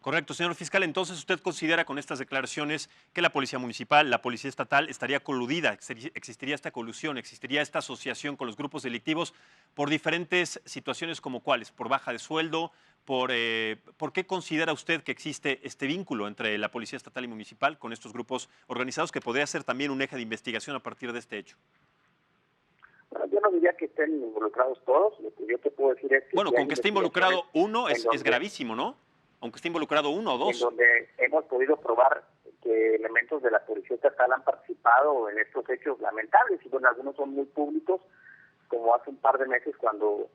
Correcto, señor fiscal. Entonces, ¿usted considera con estas declaraciones que la Policía Municipal, la Policía Estatal estaría coludida? ¿Existiría esta colusión? ¿Existiría esta asociación con los grupos delictivos por diferentes situaciones como cuáles? ¿Por baja de sueldo? ¿Por qué considera usted que existe este vínculo entre la Policía Estatal y Municipal con estos grupos organizados que podría ser también un eje de investigación a partir de este hecho? Bueno, yo no diría que estén involucrados todos. Lo que yo te puedo decir es que... Bueno, con que esté involucrado uno es gravísimo, ¿no? Aunque esté involucrado uno o dos. En donde hemos podido probar que elementos de la Policía Estatal han participado en estos hechos lamentables, y bueno, algunos son muy públicos, como hace un par de meses cuando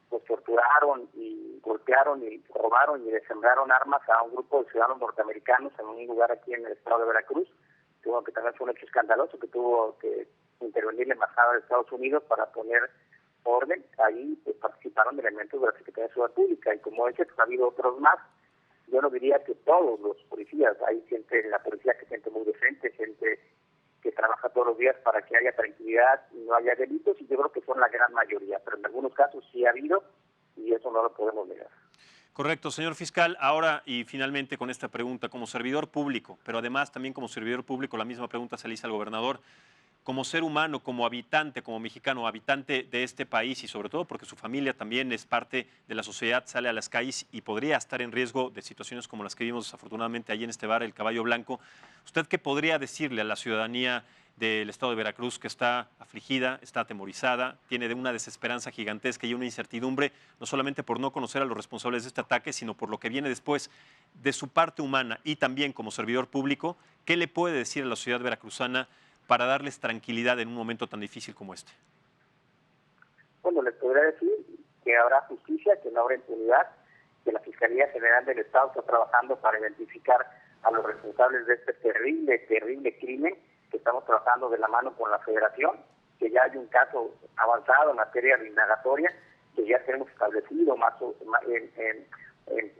pues torturaron y golpearon y robaron y desmembraron armas a un grupo de ciudadanos norteamericanos en un lugar aquí en el estado de Veracruz, que también fue un hecho escandaloso, que tuvo que intervenir la Embajada de Estados Unidos para poner orden. Ahí pues, participaron elementos de la Secretaría de Seguridad Pública, y como ese pues, ha habido otros más. Yo no diría que todos los policías, hay gente en la policía que gente muy decente, gente que trabaja todos los días para que haya tranquilidad y no haya delitos, y yo creo que son la gran mayoría, pero en algunos casos sí ha habido, y eso no lo podemos negar. Correcto, señor fiscal. Ahora, y finalmente con esta pregunta, como servidor público, pero además también como servidor público, la misma pregunta se le hizo al gobernador, como ser humano, como habitante, como mexicano, habitante de este país, y sobre todo porque su familia también es parte de la sociedad, sale a las calles y podría estar en riesgo de situaciones como las que vimos desafortunadamente allí en este bar, el Caballo Blanco. ¿Usted qué podría decirle a la ciudadanía del estado de Veracruz que está afligida, está atemorizada, tiene de una desesperanza gigantesca y una incertidumbre, no solamente por no conocer a los responsables de este ataque, sino por lo que viene después de su parte humana, y también como servidor público? ¿Qué le puede decir a la sociedad veracruzana para darles tranquilidad en un momento tan difícil como este? Bueno, les podría decir que habrá justicia, que no habrá impunidad, que la Fiscalía General del Estado está trabajando para identificar a los responsables de este terrible crimen, que estamos trabajando de la mano con la Federación, que ya hay un caso avanzado en materia de indagatoria, que ya tenemos establecido más en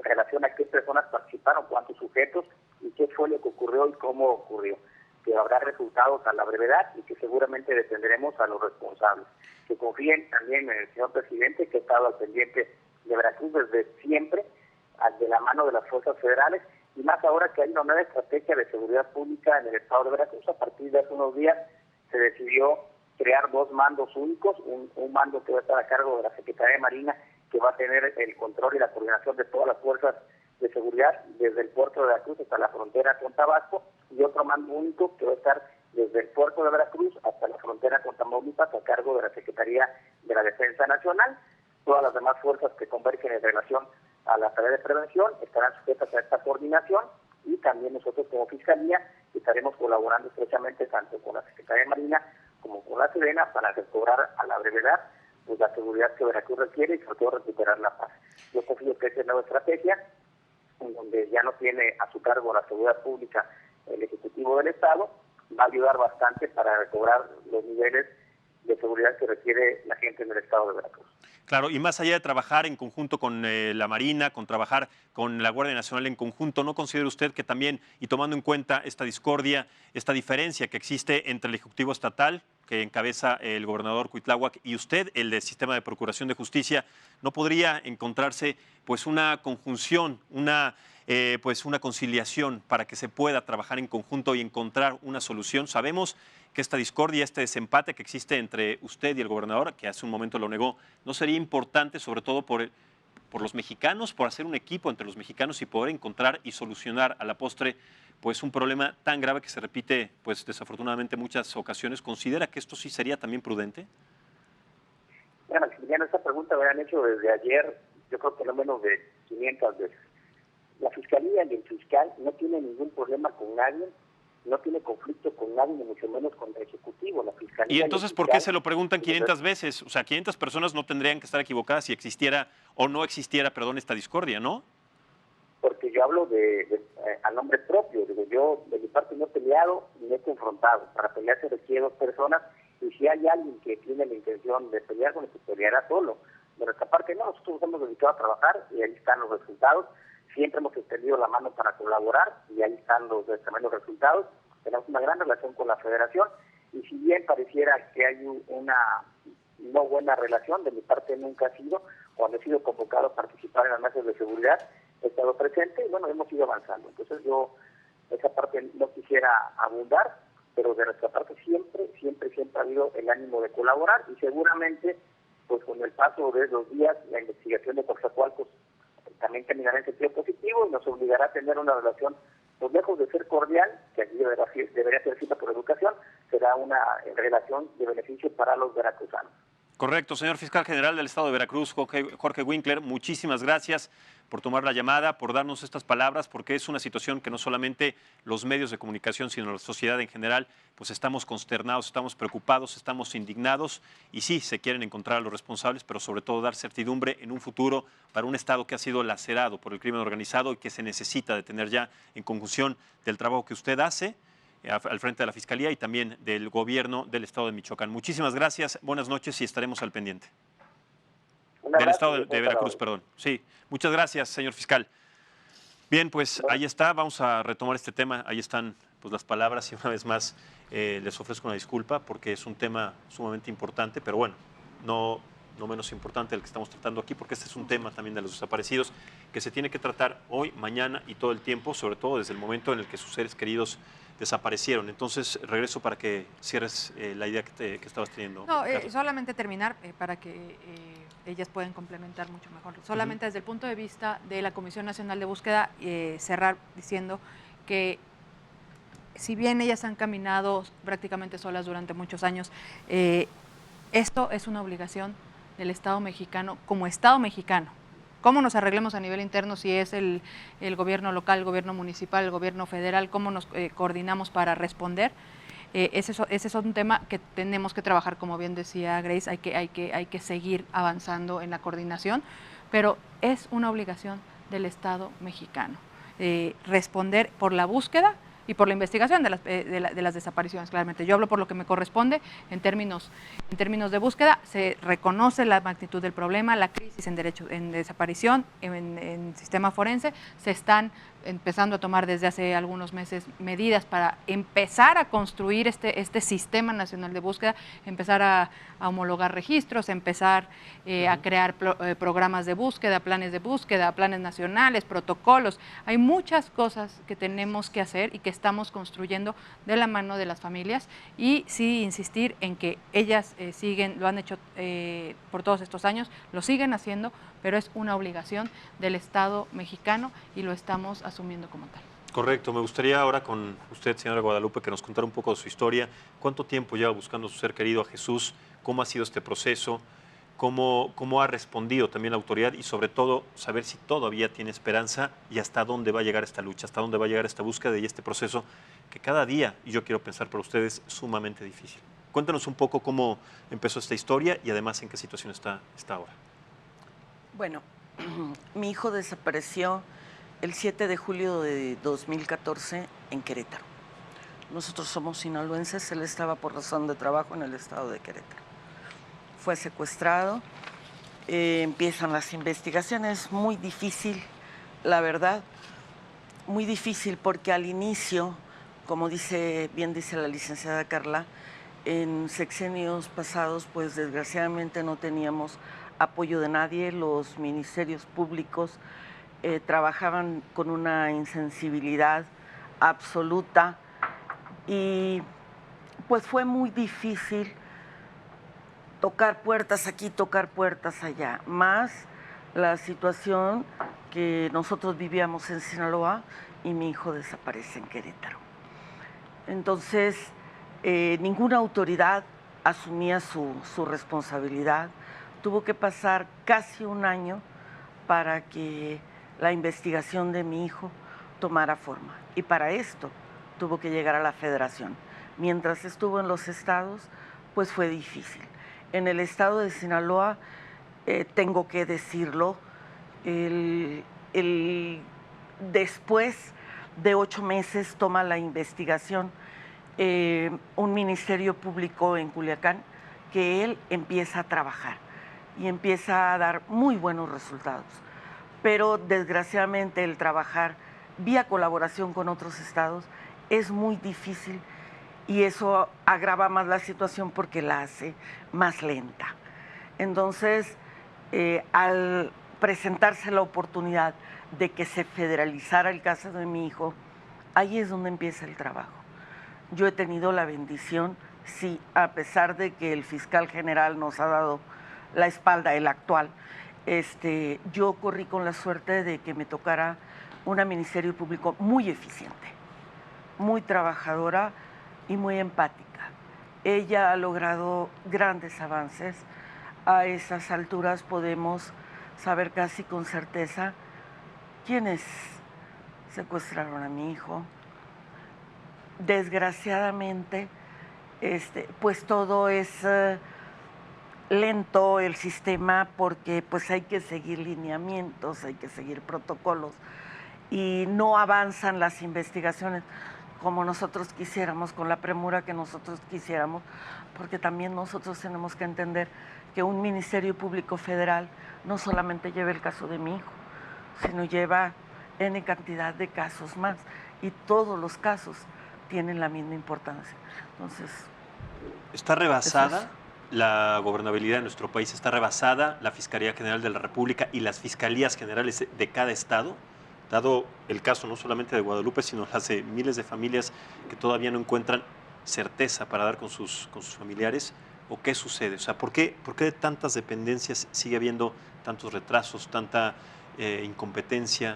relación a qué personas participaron, cuántos sujetos, y qué fue lo que ocurrió y cómo ocurrió. Que habrá resultados a la brevedad y que seguramente detendremos a los responsables. Que confíen también en el señor presidente, que ha estado al pendiente de Veracruz desde siempre, de la mano de las fuerzas federales, y más ahora que hay una nueva estrategia de seguridad pública en el estado de Veracruz. A partir de hace unos días se decidió crear 2 mandos únicos, un mando que va a estar a cargo de la Secretaría de Marina, que va a tener el control y la coordinación de todas las fuerzas de seguridad desde el puerto de Veracruz hasta la frontera con Tabasco, y otro mando único que va a estar desde el puerto de Veracruz hasta la frontera con Tamaulipas a cargo de la Secretaría de la Defensa Nacional. Todas las demás fuerzas que convergen en relación a la tarea de prevención estarán sujetas a esta coordinación, y también nosotros como Fiscalía estaremos colaborando estrechamente tanto con la Secretaría de Marina como con la Sedena para restaurar a la brevedad pues, la seguridad que Veracruz requiere y sobre todo recuperar la paz. Yo confío que esa es la nueva estrategia, en donde ya no tiene a su cargo la seguridad pública el Ejecutivo del Estado, va a ayudar bastante para recobrar los niveles de seguridad que requiere la gente en el estado de Veracruz. Claro, y más allá de trabajar en conjunto con la Marina, con trabajar con la Guardia Nacional en conjunto, ¿no considera usted que también, y tomando en cuenta esta discordia, esta diferencia que existe entre el Ejecutivo Estatal, que encabeza el gobernador Cuitláhuac, y usted, el del Sistema de Procuración de Justicia, no podría encontrarse pues una conjunción, una conciliación para que se pueda trabajar en conjunto y encontrar una solución? Sabemos que esta discordia, este desempate que existe entre usted y el gobernador, que hace un momento lo negó, ¿no sería importante, sobre todo por los mexicanos, por hacer un equipo entre los mexicanos y poder encontrar y solucionar a la postre pues un problema tan grave que se repite pues desafortunadamente en muchas ocasiones? ¿Considera que esto sí sería también prudente? Bueno, Maximiliano, esta pregunta me la han hecho desde ayer, yo creo que no menos de 500 veces. La Fiscalía y el fiscal no tienen ningún problema con nadie, no tiene conflicto con nadie, ni mucho menos con el Ejecutivo. La Fiscalía ¿Y entonces por qué se lo preguntan 500 veces? O sea, 500 personas no tendrían que estar equivocadas si existiera o no existiera, esta discordia, ¿no? Porque yo hablo a nombre propio. Digo, yo de mi parte no he peleado ni he confrontado. Para pelear se requiere 2 personas, y si hay alguien que tiene la intención de pelear, bueno, se peleará solo. De nuestra parte no, nosotros nos hemos dedicado a trabajar y ahí están los resultados. Siempre hemos extendido la mano para colaborar y ahí están los resultados. Tenemos una gran relación con la Federación, y si bien pareciera que hay una no buena relación, de mi parte nunca ha sido. Cuando he sido convocado a participar en las mesas de seguridad, he estado presente y bueno, hemos ido avanzando. Entonces yo esa parte no quisiera abundar, pero de nuestra parte siempre ha habido el ánimo de colaborar, y seguramente pues con el paso de los días la investigación de Coatzacoalcos también caminará en sentido positivo y nos obligará a tener una relación, pues lejos de ser cordial, que aquí debería ser cita por educación, será una relación de beneficio para los veracruzanos. Correcto, señor fiscal general del Estado de Veracruz, Jorge Winkler, muchísimas gracias por tomar la llamada, por darnos estas palabras, porque es una situación que no solamente los medios de comunicación, sino la sociedad en general, pues estamos consternados, estamos preocupados, estamos indignados, y sí, se quieren encontrar a los responsables, pero sobre todo dar certidumbre en un futuro para un Estado que ha sido lacerado por el crimen organizado y que se necesita de tener ya, en conjunción del trabajo que usted hace al frente de la Fiscalía y también del gobierno del Estado de Michoacán. Muchísimas gracias, buenas noches y estaremos al pendiente. Del Estado de Veracruz, perdón. Sí, muchas gracias, señor fiscal. Bien, pues ahí está, vamos a retomar este tema, ahí están pues las palabras y una vez más les ofrezco una disculpa porque es un tema sumamente importante, pero bueno, no menos importante el que estamos tratando aquí, porque este es un tema también de los desaparecidos que se tiene que tratar hoy, mañana y todo el tiempo, sobre todo desde el momento en el que sus seres queridos desaparecieron. Entonces, regreso para que cierres la idea que estabas teniendo. No, solamente terminar para que ellas puedan complementar mucho mejor. Solamente desde el punto de vista de la Comisión Nacional de Búsqueda, cerrar diciendo que si bien ellas han caminado prácticamente solas durante muchos años, esto es una obligación del Estado mexicano como Estado mexicano. Cómo nos arreglemos a nivel interno, si es el gobierno local, el gobierno municipal, el gobierno federal, cómo nos coordinamos para responder. Ese es un tema que tenemos que trabajar, como bien decía Grace, hay que seguir avanzando en la coordinación, pero es una obligación del Estado mexicano responder por la búsqueda y por la investigación de las desapariciones, claramente. Yo hablo por lo que me corresponde en términos de búsqueda. Se reconoce la magnitud del problema, la crisis en desaparición, en sistema forense. Se están empezando a tomar desde hace algunos meses medidas para empezar a construir este sistema nacional de búsqueda, empezar a homologar registros, empezar a crear programas de búsqueda, planes nacionales, protocolos. Hay muchas cosas que tenemos que hacer y que estamos construyendo de la mano de las familias, y sí insistir en que ellas lo han hecho por todos estos años, lo siguen haciendo, pero es una obligación del Estado mexicano y lo estamos asumiendo como tal. Correcto. Me gustaría ahora con usted, señora Guadalupe, que nos contara un poco de su historia. ¿Cuánto tiempo lleva buscando a su ser querido, a Jesús? ¿Cómo ha sido este proceso? ¿Cómo ha respondido también la autoridad? Y sobre todo, saber si todavía tiene esperanza y hasta dónde va a llegar esta lucha, hasta dónde va a llegar esta búsqueda y este proceso que cada día, y yo quiero pensar para ustedes, es sumamente difícil. Cuéntanos un poco cómo empezó esta historia y además en qué situación está ahora. Bueno, mi hijo desapareció el 7 de julio de 2014 en Querétaro. Nosotros somos sinaloenses, él estaba por razón de trabajo en el estado de Querétaro. fue secuestrado. Empiezan las investigaciones, muy difícil, la verdad, muy difícil porque al inicio, como bien dice la licenciada Carla, en sexenios pasados, pues desgraciadamente no teníamos apoyo de nadie, los ministerios públicos trabajaban con una insensibilidad absoluta y pues fue muy difícil tocar puertas aquí, tocar puertas allá, más la situación que nosotros vivíamos en Sinaloa y mi hijo desaparece en Querétaro. Entonces, ninguna autoridad asumía su responsabilidad. Tuvo que pasar casi un año para que la investigación de mi hijo tomara forma. Y para esto tuvo que llegar a la Federación. Mientras estuvo en los estados, pues fue difícil. En el estado de Sinaloa, tengo que decirlo, después de 8 meses toma la investigación un ministerio público en Culiacán, que él empieza a trabajar y empieza a dar muy buenos resultados. Pero desgraciadamente el trabajar vía colaboración con otros estados es muy difícil y eso agrava más la situación porque la hace más lenta. Entonces, al presentarse la oportunidad de que se federalizara el caso de mi hijo, ahí es donde empieza el trabajo. Yo he tenido la bendición, sí, a pesar de que el fiscal general nos ha dado la espalda, el actual, yo corrí con la suerte de que me tocara una ministerio público muy eficiente, muy trabajadora y muy empática. Ella ha logrado grandes avances. A esas alturas podemos saber casi con certeza quiénes secuestraron a mi hijo. Desgraciadamente, pues todo es lento el sistema porque pues hay que seguir lineamientos, hay que seguir protocolos y no avanzan las investigaciones como nosotros quisiéramos, con la premura que nosotros quisiéramos, porque también nosotros tenemos que entender que un Ministerio Público Federal no solamente lleva el caso de mi hijo, sino lleva N cantidad de casos más y todos los casos tienen la misma importancia. Entonces, ¿está rebasada la gobernabilidad de nuestro país? ¿Está rebasada la Fiscalía General de la República y las Fiscalías Generales de cada estado? Dado el caso no solamente de Guadalupe, sino las de miles de familias que todavía no encuentran certeza para dar con sus familiares, ¿o qué sucede? O sea, ¿por qué de tantas dependencias sigue habiendo tantos retrasos, tanta incompetencia,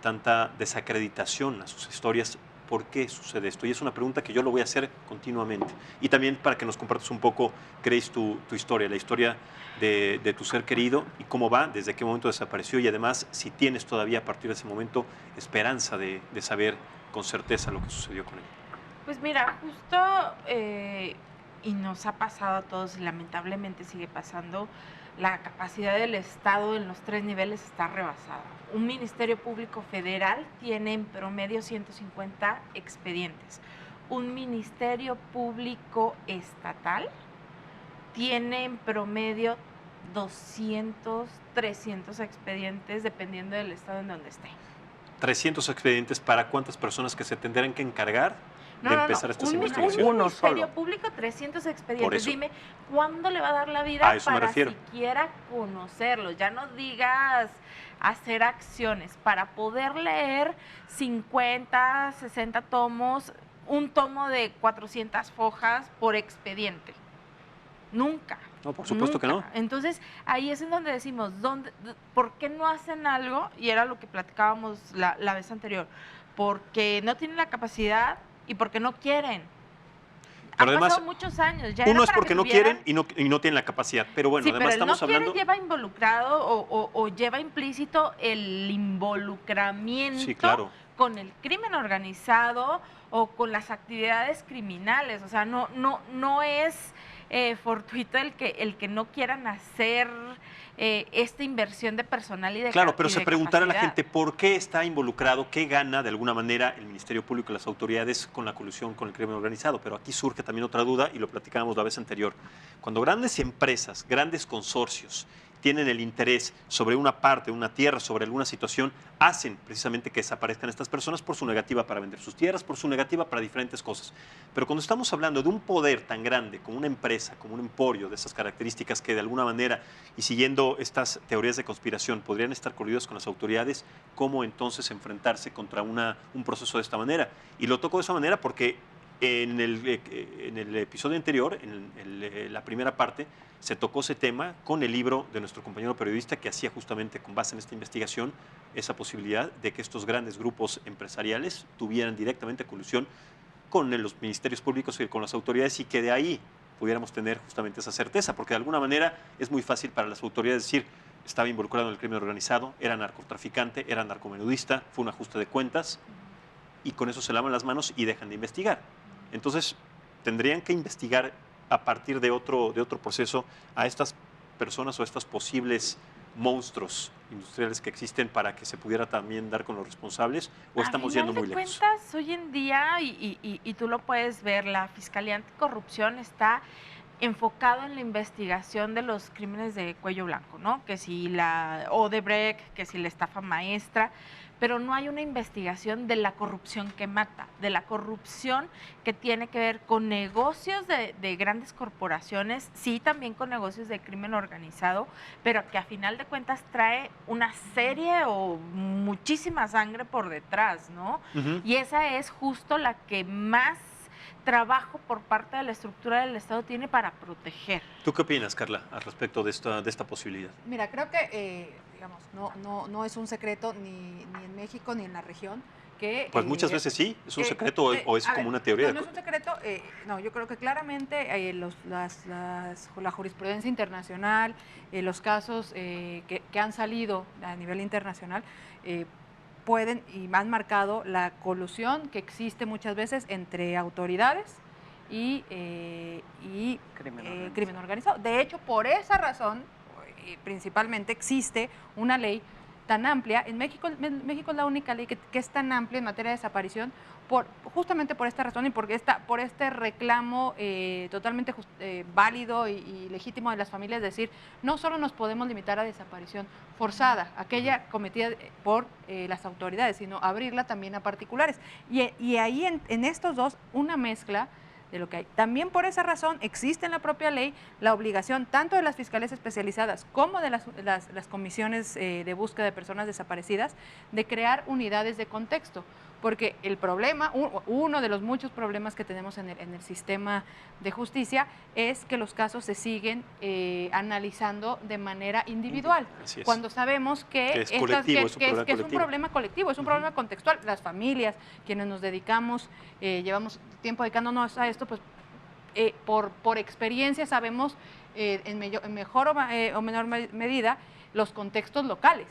tanta desacreditación a sus historias? ¿Por qué sucede esto? Y es una pregunta que yo lo voy a hacer continuamente. Y también para que nos compartas un poco, Grace, tu historia, la historia de tu ser querido y cómo va, desde qué momento desapareció y además si tienes todavía a partir de ese momento esperanza de saber con certeza lo que sucedió con él. Pues mira, justo, y nos ha pasado a todos y lamentablemente sigue pasando, la capacidad del Estado en los 3 niveles está rebasada. Un Ministerio Público Federal tiene en promedio 150 expedientes. Un Ministerio Público Estatal tiene en promedio 200, 300 expedientes, dependiendo del estado en donde esté. 300 expedientes para cuántas personas que se tendrán que encargar de empezar estas investigaciones. Un Ministerio Público, 300 expedientes. Dime, ¿cuándo le va a dar la vida para siquiera conocerlos? Ya no digas hacer acciones. Para poder leer 50, 60 tomos, un tomo de 400 hojas por expediente. Nunca. No, por supuesto que no. Entonces, ahí es en donde decimos, ¿por qué no hacen algo? Y era lo que platicábamos la vez anterior. Porque no tienen la capacidad y porque no quieren. Pero Han además, pasado muchos años. Ya uno es porque no quieren y no tienen la capacidad. Pero bueno, sí, además pero estamos hablando... quiere lleva involucrado o lleva implícito el involucramiento sí, claro, con el crimen organizado o con las actividades criminales. O sea, no es fortuito el que no quieran hacer esta inversión de personal y de Claro, pero y se de preguntará a la capacidad. gente por qué está involucrado, qué gana de alguna manera el Ministerio Público y las autoridades con la colusión con el crimen organizado. Pero aquí surge también otra duda y lo platicábamos la vez anterior. Cuando grandes empresas, grandes consorcios tienen el interés sobre una parte, una tierra, sobre alguna situación, hacen precisamente que desaparezcan estas personas por su negativa para vender sus tierras, por su negativa para diferentes cosas. Pero cuando estamos hablando de un poder tan grande como una empresa, como un emporio de esas características que de alguna manera, y siguiendo estas teorías de conspiración, podrían estar coludidos con las autoridades, ¿cómo entonces enfrentarse contra un proceso de esta manera? Y lo toco de esa manera porque en el episodio anterior, en la primera parte, se tocó ese tema con el libro de nuestro compañero periodista que hacía justamente con base en esta investigación esa posibilidad de que estos grandes grupos empresariales tuvieran directamente colusión con los ministerios públicos y con las autoridades y que de ahí pudiéramos tener justamente esa certeza, porque de alguna manera es muy fácil para las autoridades decir estaba involucrado en el crimen organizado, era narcotraficante, era narcomenudista, fue un ajuste de cuentas y con eso se lavan las manos y dejan de investigar. Entonces, tendrían que investigar a partir de otro proceso a estas personas o a estos posibles monstruos industriales que existen para que se pudiera también dar con los responsables o estamos yendo muy lejos. A final de cuentas, hoy en día, y tú lo puedes ver, la Fiscalía Anticorrupción está enfocado en la investigación de los crímenes de cuello blanco, ¿no? Que si la Odebrecht, que si la estafa maestra, pero no hay una investigación de la corrupción que mata, de la corrupción que tiene que ver con negocios de grandes corporaciones, sí también con negocios de crimen organizado, pero que a final de cuentas trae una serie o muchísima sangre por detrás, ¿no? Y esa es justo la que más trabajo por parte de la estructura del Estado tiene para proteger. ¿Tú qué opinas, Carla, al respecto de esta posibilidad? Mira, creo que, digamos, no es un secreto ni en México ni en la región que... Pues muchas veces sí, es un secreto o es como una teoría. No es un secreto, no, yo creo que claramente la jurisprudencia internacional, los casos que han salido a nivel internacional, pueden y han marcado la colusión que existe muchas veces entre autoridades y crimen organizado. De hecho, por esa razón, principalmente existe una ley tan amplia. En México es la única ley que es tan amplia en materia de desaparición, justamente por esta razón y por este reclamo totalmente válido y legítimo de las familias, decir, no solo nos podemos limitar a desaparición forzada, aquella cometida por las autoridades, sino abrirla también a particulares. Y ahí en estos dos, una mezcla de lo que hay. También por esa razón existe en la propia ley la obligación tanto de las fiscalías especializadas como de las comisiones de búsqueda de personas desaparecidas de crear unidades de contexto, porque el problema, uno de los muchos problemas que tenemos en el sistema de justicia es que los casos se siguen analizando de manera individual, cuando sabemos que es un problema colectivo, es un problema contextual. Las familias, quienes nos dedicamos, llevamos tiempo dedicándonos a esto, pues por experiencia sabemos en mejor o menor medida los contextos locales,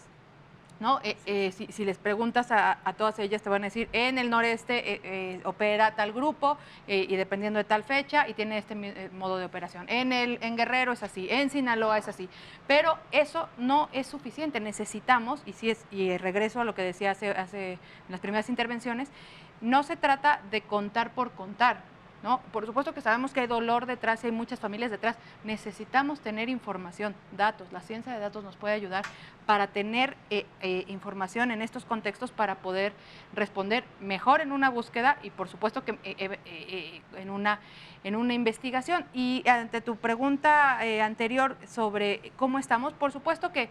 ¿no? Si les preguntas a todas ellas te van a decir, en el noreste opera tal grupo y dependiendo de tal fecha y tiene este modo de operación. En Guerrero es así, en Sinaloa es así, pero eso no es suficiente. Necesitamos, y regreso a lo que decía hace en las primeras intervenciones, no se trata de contar por contar, ¿no? Por supuesto que sabemos que hay dolor detrás y hay muchas familias detrás. Necesitamos tener información, datos. La ciencia de datos nos puede ayudar para tener información en estos contextos para poder responder mejor en una búsqueda y por supuesto que en una investigación. Y ante tu pregunta anterior sobre cómo estamos, por supuesto que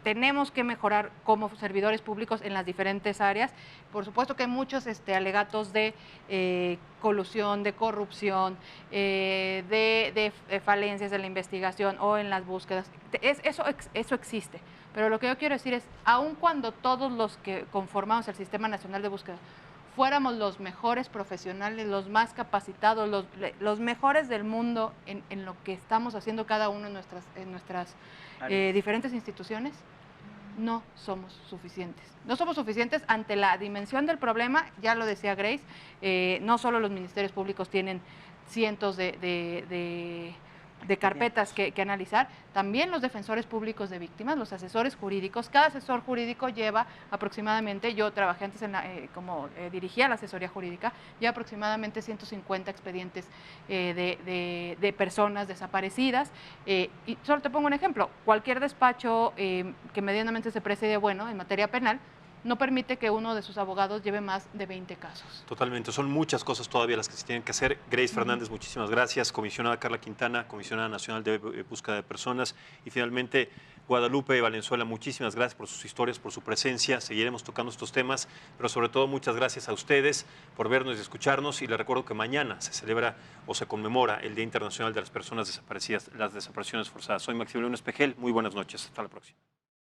tenemos que mejorar como servidores públicos en las diferentes áreas. Por supuesto que hay muchos alegatos de colusión, de corrupción, de falencias en la investigación o en las búsquedas. Eso existe. Pero lo que yo quiero decir es, aun cuando todos los que conformamos el Sistema Nacional de Búsqueda fuéramos los mejores profesionales, los más capacitados, los mejores del mundo en lo que estamos haciendo cada uno en nuestras diferentes instituciones, no somos suficientes. No somos suficientes ante la dimensión del problema, ya lo decía Grace, no solo los ministerios públicos tienen cientos de carpetas que analizar, también los defensores públicos de víctimas, los asesores jurídicos. Cada asesor jurídico lleva aproximadamente, yo trabajé antes dirigía la asesoría jurídica, lleva aproximadamente 150 expedientes de personas desaparecidas. Y solo te pongo un ejemplo, cualquier despacho que medianamente se precie de bueno en materia penal, no permite que uno de sus abogados lleve más de 20 casos. Totalmente, son muchas cosas todavía las que se tienen que hacer. Grace Fernández, muchísimas gracias. Comisionada Carla Quintana, Comisionada Nacional de Búsqueda de Personas. Y finalmente, Guadalupe Valenzuela, muchísimas gracias por sus historias, por su presencia. Seguiremos tocando estos temas, pero sobre todo muchas gracias a ustedes por vernos y escucharnos. Y les recuerdo que mañana se celebra o se conmemora el Día Internacional de las Personas Desaparecidas, las Desapariciones Forzadas. Soy Maximiliano Espejel, muy buenas noches, hasta la próxima.